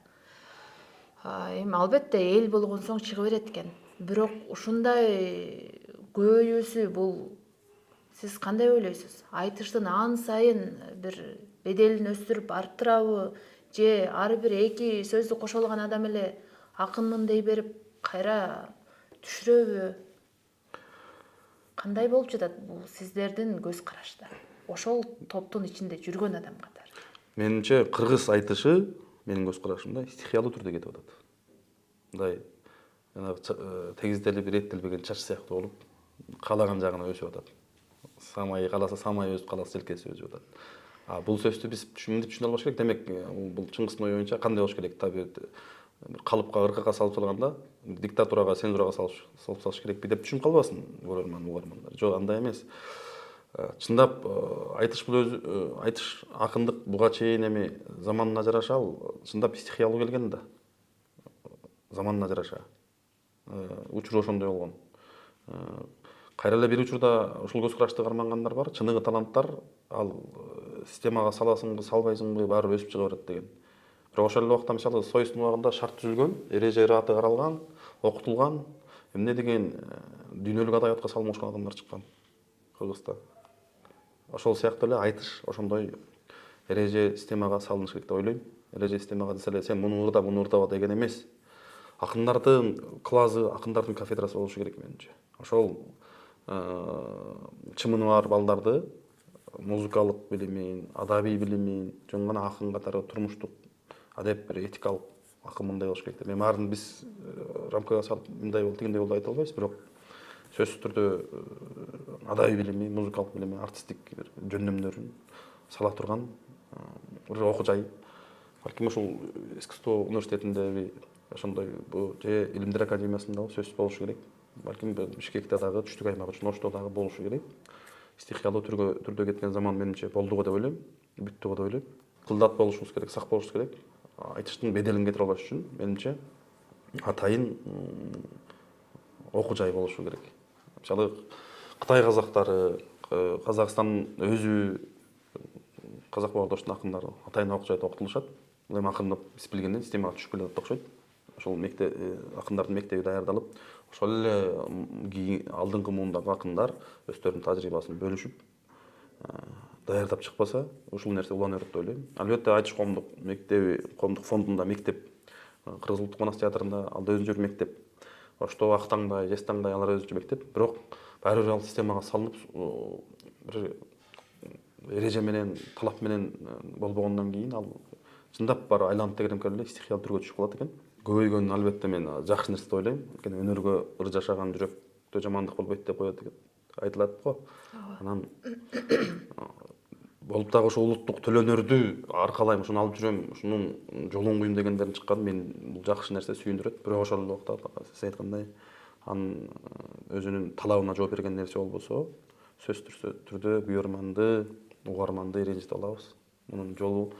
C: Эми албетте эл болгон соң чыга берет экен. Бирок ушундай көбөйүүсү бул сиз кандай ойлойсуз? Айтыштын ан сайын бир беделин өстүрүп арттырабы, же ар бир эки сөздү кошо алган адам эле акынмын дей берип кайра түшүрөбү? Кандай болуп жатат бул сиздердин көз карашта? Ошол топтун ичинде жүргөн адам катары.
A: Менимче кыргыз айтышы менин көз карашымда стихиялуу түрдө кетип атат. Мындай тегизделип, иреттелбеген чач сыяктуу болуп, каалаган жагына өсүп атат. Самайы кааласа самайы өсүп, кааласа желкеси өсүп атат. Бул сөздү биз түшүнө албаш керек. Демек, бул Чыңгыздын ою боюнча кандай болуш керек? Таби калыпка, ыркакка салып салганда, диктатурага, цензурага салып салыш керекпи деп түшүнүп калбасын көрөрман, угармандар. Жок, андай эмес. Чындап айтыш бул өзү, айтыш акындык буга чейин эми заманына жараша чындап стихиялуу келген да. Заманына жараша. Учуру ошондой болгон. Кайра эле бир учурда ушул көз карашты кармангандар бар. Чыныгы таланттар ал системага саласыңбы, салбайсыңбы, баары өсүп чыга берет деген. Бирок ошол эле убакта мисалы Союздун убагында шарт түзүлгөн, эреже ыраты каралган, окутулган, эмне деген дүйнөлүк адабиятка салынышкан адамдар чыккан Кыргызда. Ошол сыяктуу эле айтыш ошондой эреже системага салыныш керек деп ойлойм. Эреже системага десе эле сен муну ырдава деген эмес. Акындардын клазы, акындардын кафедрасы болушу керек менимче. Ошол чымыны бар балдарды музыкалык билимин, адабий билимин, жөн гана акын катары турмуштук адеп, бир этикалык акын мындай болуш керек деп. Эми баарын биз рамкага салып мындай болду, тигиндей болду айта албайбыз, бирок сөзсүз түрдө адабий билими, музыкалык билими, артисттик бир жөндөмдөрүн сала турган бир окуу жай. Балким ушул искусство университетинде ошондой же илимдер академиясында сөзсүз болушу керек. Балким Бишкекте дагы, түштүк аймак үчүн Ошто дагы болушу керек. Стихиялуу түрдө кеткен заман менимче болду го деп ойлойм, бүттү го деп ойлойм. Кылдат болушубуз керек, сак болушубуз керек. Айтыштын беделин кетире албаш үчүн менимче атайын окуу жай болушу керек. Мисалы Кытай казактары, Казакстан өзү казак бауырдаштын акындары атайын окуу жайда окутулушат. Бул эми акырындап биз билгенден системага түшүп келе жатат окшойт. Ошол мектеп акындардын мектеби даярдалып, ошол эле алдыңкы муундагы акындар өздөрүнүн тажрыйбасын бөлүшүп даярдап чыкпаса, ушул нерсе уланып деп ойлойм. Албетте Айтыш коомдук мектеби, коомдук фондунда мектеп, Кыргыз улуттук манас театрында алда өзүнчө бир мектеп. Ошто Актаңдай, Жестаңдай алар өзүнчө мектеп. Бирок баары бир ал системага салынып, бир эреже менен, талап менен болбогондон кийин ал чындап бар айланып тегеремкер эле стихиялы түргө түшүп калат экен. Көбөйгөн албетте мен жакшы нерсе деп ойлойм. Анткени өнөргө ыр жашаган жүрөктө жамандык болбойт деп коет экен. Айтылат го. Анан болуп дагы ошо улуттук төлөнөрдү аркалайм, ушуну алып жүрөм, ушунун жолун куйм дегендердин чыкканы мен бул жакшы нерсе, сүйүндүрөт. Бирок ошол эле убакта сиз айткандай анын өзүнүн талабына жооп берген нерсе болбосо, сөзсүз түрдө күйөрманды, угарманды ренжитип алабыз. Мунун жолу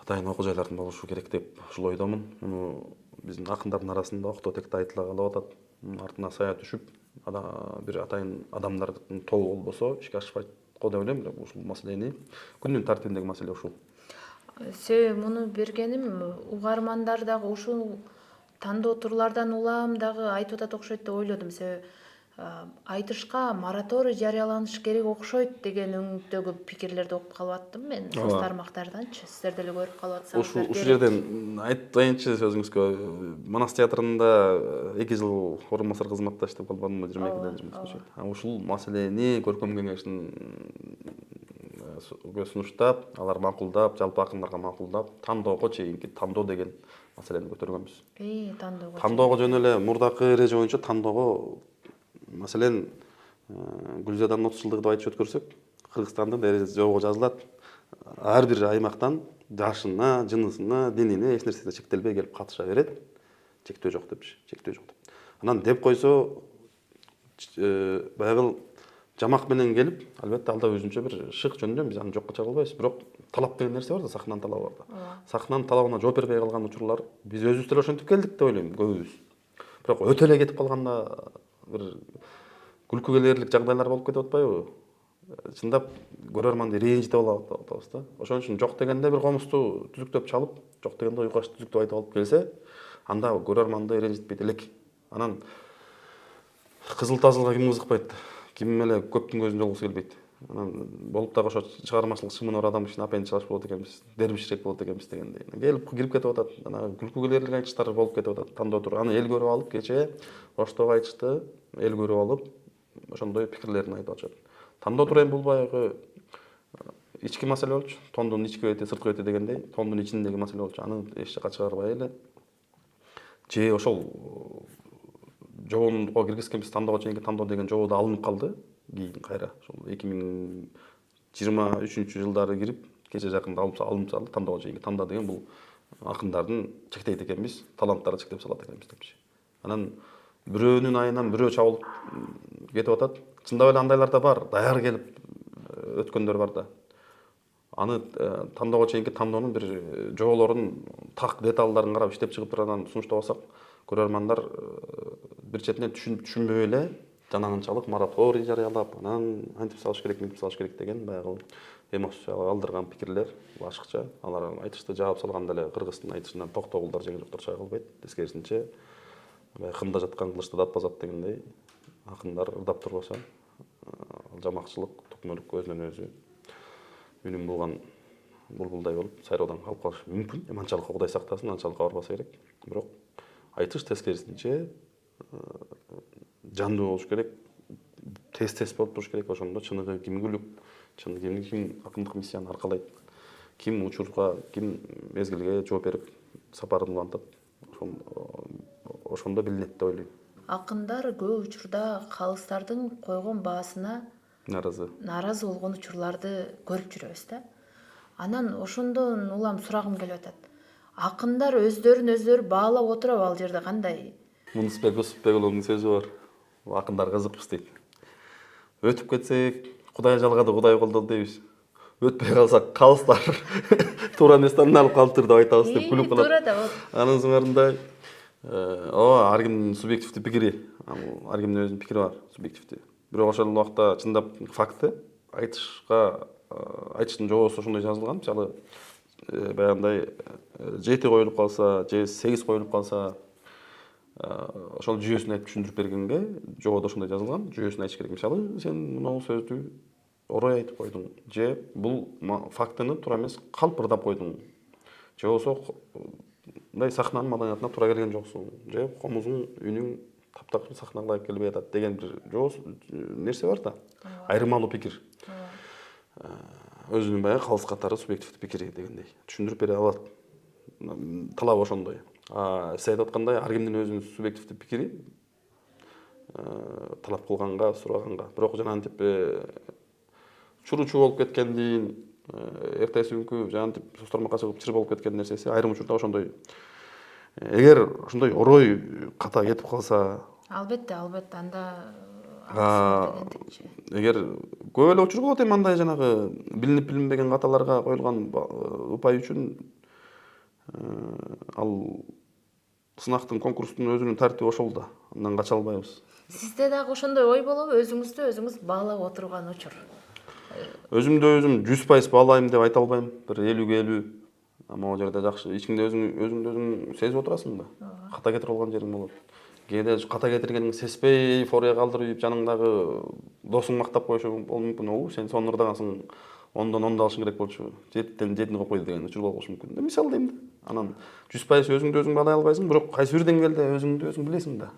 A: атайын окуу жайлардын болушу керек деп ушул ойдомун. Муну биздин акындардын арасында Октотекте айтыла калып атат. Мунун артына сая түшүп, бир атайын адамдардын тобу болбосо ишке ашпайт го деп ойлойм. Ушул маселени күндүн тартибиндеги маселе ушул.
C: Себеби муну бергеним угармандар дагы ушул тандоо турлардан улам дагы айтып атат окшойт деп ойлодум. Себеби Айтышка мораторий жарыяланыш керек окшойт деген өңүттөгү пикирлерди окуп калып аттым мен соц тармактарданчы. Сиздер деле көрүп калып атсаңыздар.
A: Ушул жерден айтайынчы сөзүңүзгө. Манас театрында 2 жыл орун басар кызматташтып калбадымбы 22-ден. Ушул маселени көркөм кеңештин сунуштап, алар макулдап, жалпы акындарга макулдап, тандоого чейинки тандоо деген маселени көтөргөнбүз. Тандоого жөн эле мурдакы эреже боюнча тандоого маселен Гүлзаданын 30 жылдыгы деп айтып өткөрсөк, Кыргызстандын эрежеси жобого жазылат. Ар бир аймактан жашына, жынысына, динине эч нерседе чектелбей келип катыша берет. Чектөө жок депчи, чектөө жок деп. Анан деп койсо баягы жамак менен келип, албетте алда өзүнчө бир шык жөндөм биз аны жокко чыгара албайбыз. Бирок талап деген нерсе бар да, сахнанын талабы бар да. Сахнанын талабына жооп бербей калган учурлар биз өзүбүз деле ошентип келдик деп ойлойм, көбүбүз. Бирок өтө эле кетип калганда бир күлкү келерлик жагдайлар болуп кетип атпайбы? Чындап көрөрманды ренжитип алабыз да. Ошон үчүн жок дегенде бир комузду түзүктөп чалып, жок дегенде уйкаш түзүктөп айтып алып келсе, анда көрөрманды ренжитпейт элек. Анан кызыл тазылга ким кызыкпайт? Ким эле көптүн көзүн жолгусу келбейт. Анан болуп дагы ошо чыгармачылык чымыны бар адам ишин апайын чыгаш болот экенбиз, дербиширээк болот экенбиз дегендей. Келип кирип кетип атат. Анан күлкү келерлик айтыштар болуп кетип атат. Тандоо тур. Аны эл көрүп алып, кечээ Оштогу айтышты, эл көрүп алып, ошондой пикирлерин айтып атышат. Тандоо тур эми бул баягы ички маселе болчу. Тондун ички бети, сырткы бети дегендей, тондун ичиндеги маселе болчу. Аны эч жакка чыгарбай эле же ошол жобого киргизгенбиз, тандоого чейинки тандоо деген жобо да алынып калды. Кийин кайра ошол 2023 жылдары кирип, кече жакында алынып салды. Тандоого чейинки тандоо деген бул акындардын чектейт экенбиз, таланттарды чектеп салат экенбиз депчи. Анан бирөөнүн айынан бирөө чабылып кетип атат. Чындап эле андайлар да бар, даяр келип өткөндөр бар да. Аны тандоого чейинки тандоонун бир жоболорун, так деталдарын карап иштеп чыгып туруп сунуштабасак, көрөрмандар бир четинен түшүнбөй эле жанагынчалык мораторий жарыялап, анан антип салыш керек, мынтип салыш керек деген баягы эмоцияга алдырган пикирлер башкача. Алар айтышты жаап салганда эле Кыргыздын айтышынан токтогулдар жеңил жоктор чыга калбайт. Тескерисинче кында жаткан кылычты датпазат дегендей, акындар ырдап турбаса, жамакчылык, төкмөлүк өзүнөн өзү үнүн булган булбулдай болуп сайроодон калып калышы мүмкүн. Анчалык Кудай сактасын, анчалык барбаса керек. Бирок айтыш тескерисинче жандуу болуш керек, тез болуп туруш керек. Ошондо чыныгы ким күлүп, чыныгы ким акындык миссияны аркалайт, ким учурга, ким мезгилге жооп берип сапарын улантат, ошондо билинет деп ойлойм.
C: Акындар көп учурда калыстардын койгон баасына нааразы болгон учурларды көрүп жүрөбүз да. Анан ошондон улам сурагым келип атат. Акындар өздөрүн баалап отурабы ал жерде кандай?
A: Мунусбек Усупбекулунун сөзү бар. Акындар кызыкпыз дейт. Өтүп кетсек, Кудай жалгады, Кудай колдоду дейбиз. Өтпөй калсак, калыстар туура эместен алып калыптыр деп айтабыз деп күлүп калат.
C: Туура да болот.
A: Анын соңунда ар кимдин субъективдүү пикири, ар кимдин өзүнүн пикири бар, субъективдүү. Бирок ошол убакта чындап факты айтыштын жобосу ошондой жазылган. Мисалы, баягындай 7 коюлуп калса же 8 коюлуп калса ошол жүйөсүн айтып түшүндүрүп бергенге жободо ошондой жазылган, жүйөсүн айтыш керек. Мисалы, сен мынау сөздү орой айтып койдуң, же бул фактыны туура эмес калп ырдап койдуң, же болбосо мындай сахнанын маданиятына туура келген жоксуң, же комуздун үнүң таптакыр сахнага ылайык келбей атат деген бир нерсе бар да. Айырмалуу пикир. Өзүнүн баягы калыс катары субъективдүү пикири дегендей түшүндүрүп бере алат. Талабы ошондой. Сиз айтып аткандай, ар кимдин өзүнүн субъективдүү пикири талап кылганга, сураганга. Бирок жанагынтип чуручу болуп кеткендин, эртеси күнкү жанагынтип сөз тармакка чыгып чыр болуп кеткен нерсеси айрым учурда ошондой. Эгер ошондой орой ката кетип калса,
C: Албетте, анда
A: эгер көп эле учур болот эми андай жанагы билинип билинбеген каталарга коюлган упай үчүн ал сынактын, конкурстун өзүнүн тартиби ошол да. Андан кача албайбыз.
C: Сизде дагы ошондой ой болобу? Өзүңүз баалап отурган учур.
A: Өзүмдү өзүм 100% баалайм деп айта албайм. Бир 50-50. Могу жерде жакшы ичиңде өзүңдү өзүң сезип отурасың да. Ката кетирип алган жериң болот. Кээде ката кетиргениңди сезбей эйфория калтырып жаныңдагы досуң мактап коюшу мүмкүн. Сен сону ырдагансың, 10дон 10 алышың керек болчу. 7ден 7 коюп койду деген учур болушу мүмкүн. Мисалы дейм да. Анан 100% өзүңдү өзүң баалай албайсың, бирок кайсы бир деңгээлде өзүңдү өзүң билесиң да.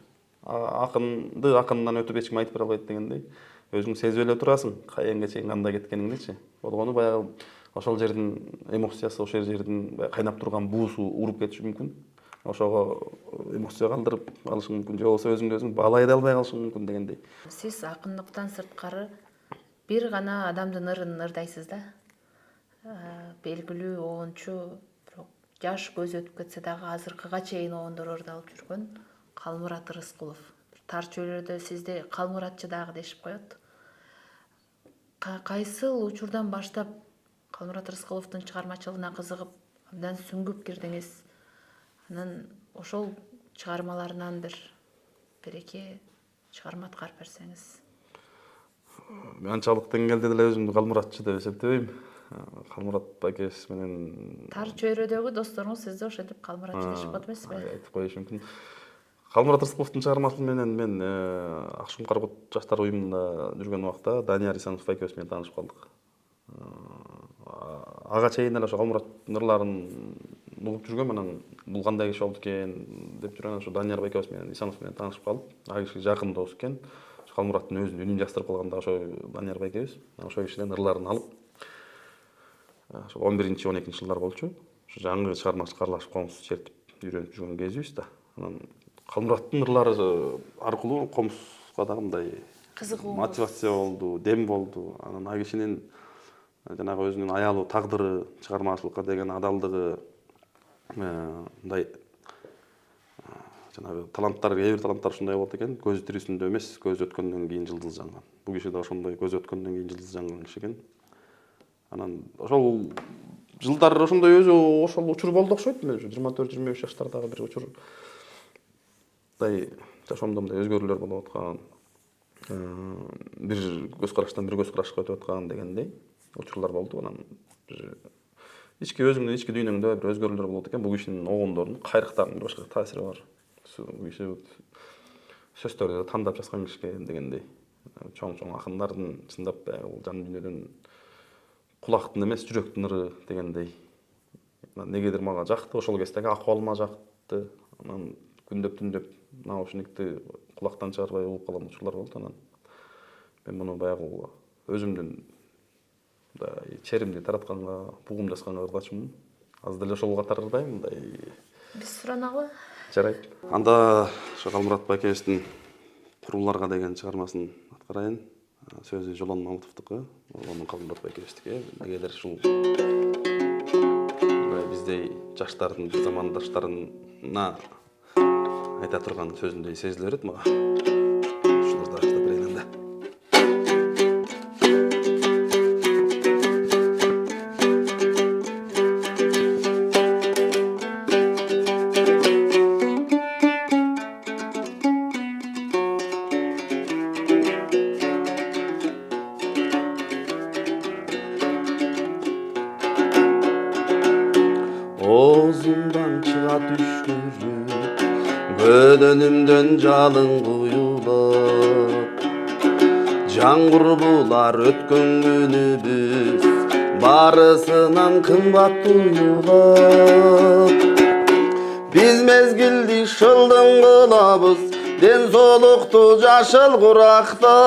A: Акынды акындан өтүп эч ким айтып бере албайт дегендей. Өзүң сезип эле турасың, каенге чейин кандай кеткениңдичи. Болгону баягы ошол жердин эмоциясы, ошол жердин кайнап турган буусу уруп кетиши мүмкүн. Ошого эмоция калтырып алышың мүмкүн, же болбосо өзүңдү өзүң баалай да албай калышың мүмкүн дегендей.
C: Сиз акындыктан сырткары бир гана адамдын ырын ырдайсыз да. Белгилүү оончу, бирок жаш көз өтүп кетсе дагы азыркыга чейин оондор ырдалып жүргөн Калмурат Рыскулов. Тар чөйрөдө сизди Калмуратчы дагы дешип коет. Кайсыл учурдан баштап Калмурат Рыскуловдун чыгармачылыгына кызыгып, абдан сүңгүп кирдиңиз? Анан ошол чыгармаларынан бир эки чыгарма аткарып берсеңиз.
A: Мен анчалык деңгээлде деле өзүмдү Калмуратчы деп эсептебейм. Калмурат байкебиз менен
C: Тар чөйрөдөгү досторуңуз сизди ошентип Калмуратчы дешип коет эмеспи?
A: Айтып коюшу мүмкүн. Калмурат Рыскуловдун чыгармасы менен мен Акшум Каргут жаштар уюмунда жүргөн убакта Данияр Исанов байкебиз менен таанышып калдык. Ага чейин эле ошо Калмураттын ырларын угуп жүргөм, анан бул кандай киши болду экен деп жүргөн ошо Данияр байкебиз менен Исанов менен таанышып калып, ага киши жакын дос экен. Калмураттын өзүнүн үнүн жастырып калган да ошо Данияр байкебиз. Ошо кишиден ырларын алып, ошо 11-12 жылдар болчу. Ошо жаңы чыгармачылык аралашып комуз чертип үйрөнүп жүргөн кезибиз да. Анан Калмураттын ырлары аркылуу комузга да мындай
C: Кызыгуу
A: мотивация болду, дем болду. Анан ал кишинин жанагы өзүнүн аялуу тагдыры, чыгармачылыкка деген адалдыгы, мындай жанагы таланттар, кээ бир таланттар ушундай болот экен, көзү тирүүсүндө эмес, көзү өткөндөн кийин жылдыз жанган. Бул киши да ошондой көзү өткөндөн кийин жылдыз жанган киши экен. Анан ошол жылдар ошондой өзү ошол учур болду окшойт. Мен 24-23 жаштардагы бир учур жашоомдо мындай өзгөрүүлөр болуп аткан, бир көз караштан бир көз карашка өтүп аткан дегендей учурлар болду. Анан бир өзүңдүн ички дүйнөңдө бир өзгөрүүлөр болот экен. Бул кишинин огондорунун кайрыктагы бир башка таасири бар. Бул киши сөздөрдү тандап жазган киши экен дегендей. Чоң акындардын чындап жан дүйнөдөн кулактын эмес, жүрөктүн ыры дегендей. Негедир мага жакты, ошол кездеги акыбалыма жакты. Анан күндөп-түндөп наушникти кулактан чыгарбай угуп калган учурлар болду. Анан мен муну баягы өзүмдүн черимди таратканга, бугум жазганга ырдачумун. Азыр деле ошол катары ырдайм, мындай.
C: Биз сураналы?
A: Жарайт. Анда ошо Калмурат байкебиздин Куруларга деген чыгармасын аткарайын. Сөзү Жолон Мамытовдуку, онун Калмурат байкебиздики. Негедир ушул биздей жаштардын, бир замандаштарына айта турган сөзүндөй сезиле берет мага. Ушуларды аштап берейин анда. Бөдөнүмдөн жалын куюлат, жаңгыр булар өткөн күнүбүз, барысынан кымбат туюлат. Биз мезгилди шылдың кылабыз, ден соолукту жашыл куракта.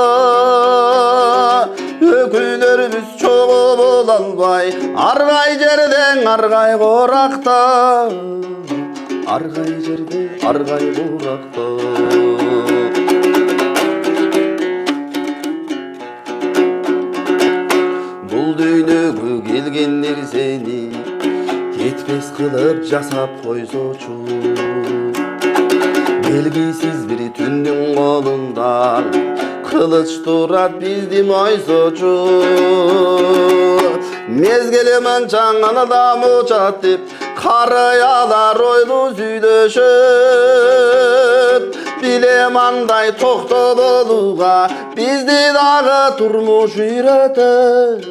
A: Өкүлдөрүбүз чогуу боло албай, аргай жерден аргай коракта. Аргай жерден аргай коракта. Бул дүйнөгө келген нерсени кетпес кылып жасап койсочу. Белгисиз бир түндүн колунда кылыч турат бизди мойсочу. Мезгили мынчаң анадам учат деп, карыялар ойлу сүйдөшөт. Билем андай токто болууга бизди дагы турмуш үйрөтөт.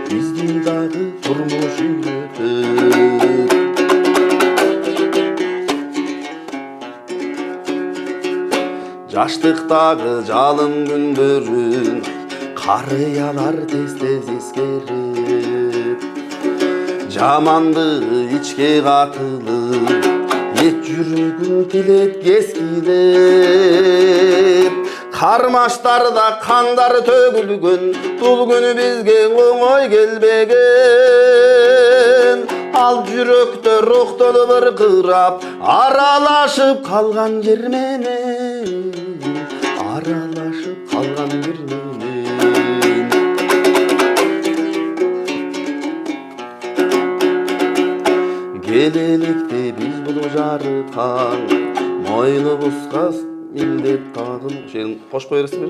A: Бизди дагы турмуш үйрөтөт. Жаштыктагы жалын күндөрүн карыялар тез-тез эскерет. Жаманды ичке катылып, эт жүрөгүн тилет кескилеп. Кармаштарда кандар төгүлгөн, бул күнү бизге оңой келбеген. Ал жүрөктө руктолуп ыркырап, аралашып калган жер менен, аралашып калган жер менен. Келелекте биз бул жарыкан, мойнубузга милдет тагын. Сен кошуп кой бересиң бе?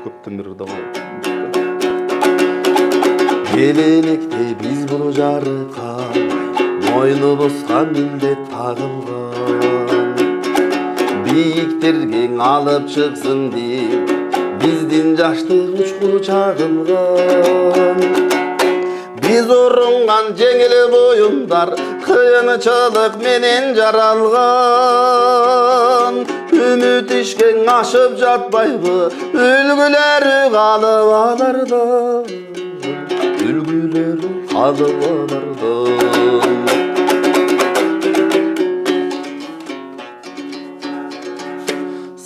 A: Көптөн бери дагы. Келелекте биз бул жарыкан, мойнубузга милдет тагылган. Бийиктерге алып чыксын деп, биздин жаштык учкуру чагылган. Биз урунган жеңил буюмдар кыйынчылык менен жаралган. Үмүт ишкен ашып жатпайбы, үлгүлөрү калып аларда. Үлгүлөрү калып аларда.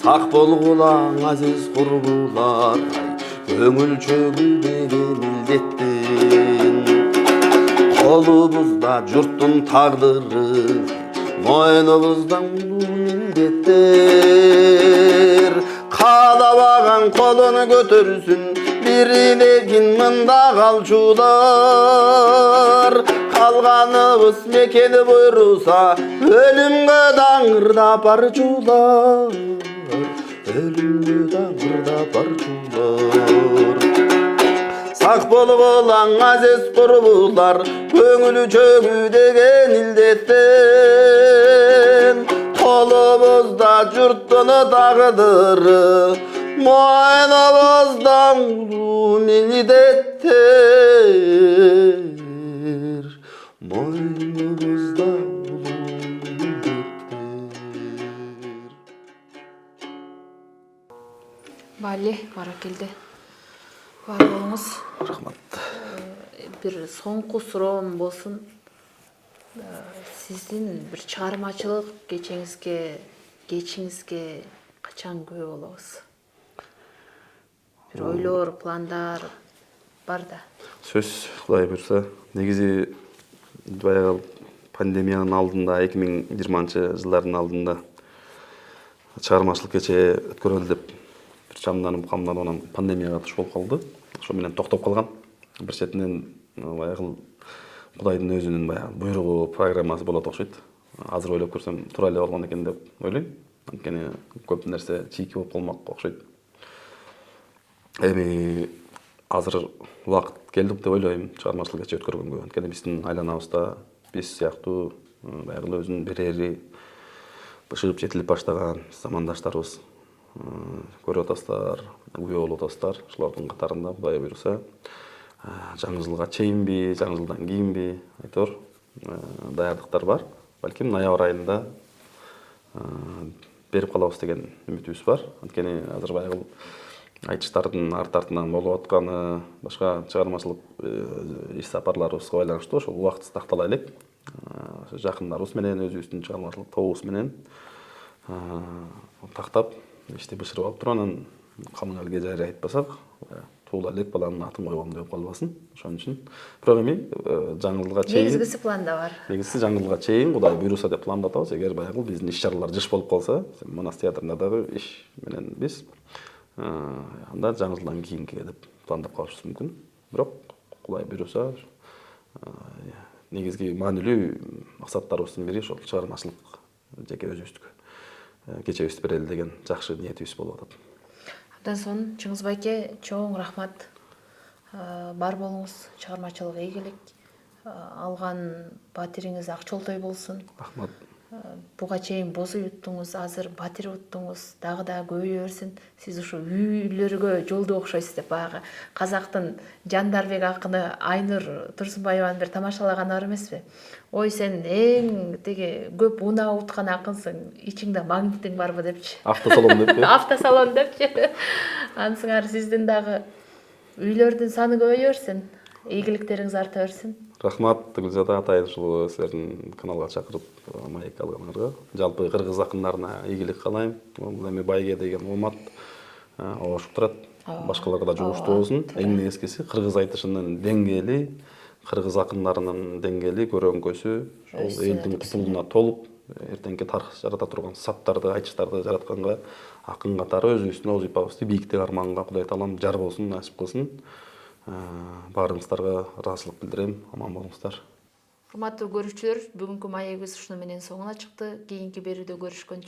A: Сак болгулаң азиз курбулар, көңүл чөгүлдөгөн милдеттен. Колубузда журттун тагдыры, мойнубузда улуу милдеттер. Каалабаган колун көтөрсүн, бирилегин мында калчулар. Калганыбыз мекени буйруса, өлүмгө даңырдап барчулар. Ölümlü dağırda barçular. Sak bolğulan aziz kurbular, köngülü çögüdegen ildetten. Kolumuzda jurttunu tağdırı, moynumuzdan ulu millettir. Moynumuzda ulu millettir.
C: Бали, баракелде. Бар болуңуз.
A: Рахмат.
C: Бир соңку суроом болсун. Сиздин бир чыгармачылык кечиңизге качан күбө болобуз? Бир ойлор, пландар бар да.
A: Сөз Кудай буйрса, негизи баягы пандемиянын алдында, 2020-жылдардын алдында чыгармачылык кече өткөрөлү деп бир жамданып камданып, анан пандемияга туш болуп калды. Ошо менен токтоп калган. Бир четинен баягы Кудайдын өзүнүн баягы буйругу, программасы болот окшойт. Азыр ойлоп көрсөм, туура эле болгон экен деп ойлойм. Анткени көп нерсе чийки болуп калмак окшойт. Эми азыр убакыт келди деп ойлойм чыгармачылык кече өткөргөнгө. Анткени биздин айланабызда биз сыяктуу баягы өзүнүн берери бышыгып жетилип баштаган замандаштарыбыз көрүп атасыздар, күбө болуп атасыздар. Ошолордун катарында Кудай буйруса жаңы жылга чейинби, жаңы жылдан кийинби, айтор даярдыктар бар. Балким ноябрь айында берип калабыз деген үмүтүбүз бар. Анткени азыр баягы айтыштардын артынан болуп атканы, башка чыгармачылык иш сапарларыбызга байланыштуу ошол убактысыз тактала элек. Жакындарыбыз менен, өзүбүздүн чыгармачылык тобубуз менен тактап ишти бышырып алып туруп, анан камың элге жайра айтпасак, туула элек баланын атын койгом деп калбасын. Ошон үчүн. Бирок эми жаңы жылга чейин
C: негизгиси планда бар.
A: негизи жаңы жылга чейин Кудай буйруса деп пландап атабыз. Эгер баягы биздин иш-чаралар жыш болуп калса, Манас театрында дагы иш менен биз анда жаңы жылдан кийинкиге деп пландап калышыбыз мүмкүн. Бирок Кудай буйруса негизги маанилүү максаттарыбыздын бири ошол чыгармачылык жеке өзүбүздүкү кечебизди берели деген жакшы ниетибиз болуп атат.
C: Абдан сонун Чыңгыз байке, чоң рахмат. Бар болуңуз, чыгармачылык ийгилик, алган батириңиз акчолтой болсун.
A: Рахмат.
C: Буга чейин боз үй уттуңуз, азыр батир уттуңуз, дагы да көбөйө берсин. Сиз ушу үйлөргө жолдо окшойсуз деп баягы казактын Жандарбек акыны Айнур Турсунбаеваны бир тамашалаган бар эмеспи? Ой, сен эң тиги көп унаа уткан акынсың, ичиңде магнитиң барбы депчи.
A: Автосалон депчи.
C: Автосалон депчи. Ансыңар сиздин дагы үйлөрдүн саны көбөйө берсин, ийгиликтериңиз арта берсин.
A: Рахмат Гүлзада атайын ушул силердин каналга чакырып маек алгандарга. Жалпы кыргыз акындарына ийгилик каалайм. Бул эми байге деген урмат ошуп турат. Башкаларга да жугуштуу болсун. Эң негизгиси кыргыз айтышынын деңгээли, кыргыз акындарынын деңгээли, көрөңкөсү, ошол элдин кутулуна толуп, эртеңки тарых жарата турган саптарды, айтыштарды жаратканга акын катары өзүбүздүн вазифабызды бийиктеги арманга Кудай таалам жар болсун, насип кылсын. Баарыңыздарга ыраазычылык билдирем. Аман болуңуздар.
C: Урматтуу көрүүчүлөр, бүгүнкү маегибиз ушуну менен соңуна чыкты. Кийинки берүүдө көрүшкөнчө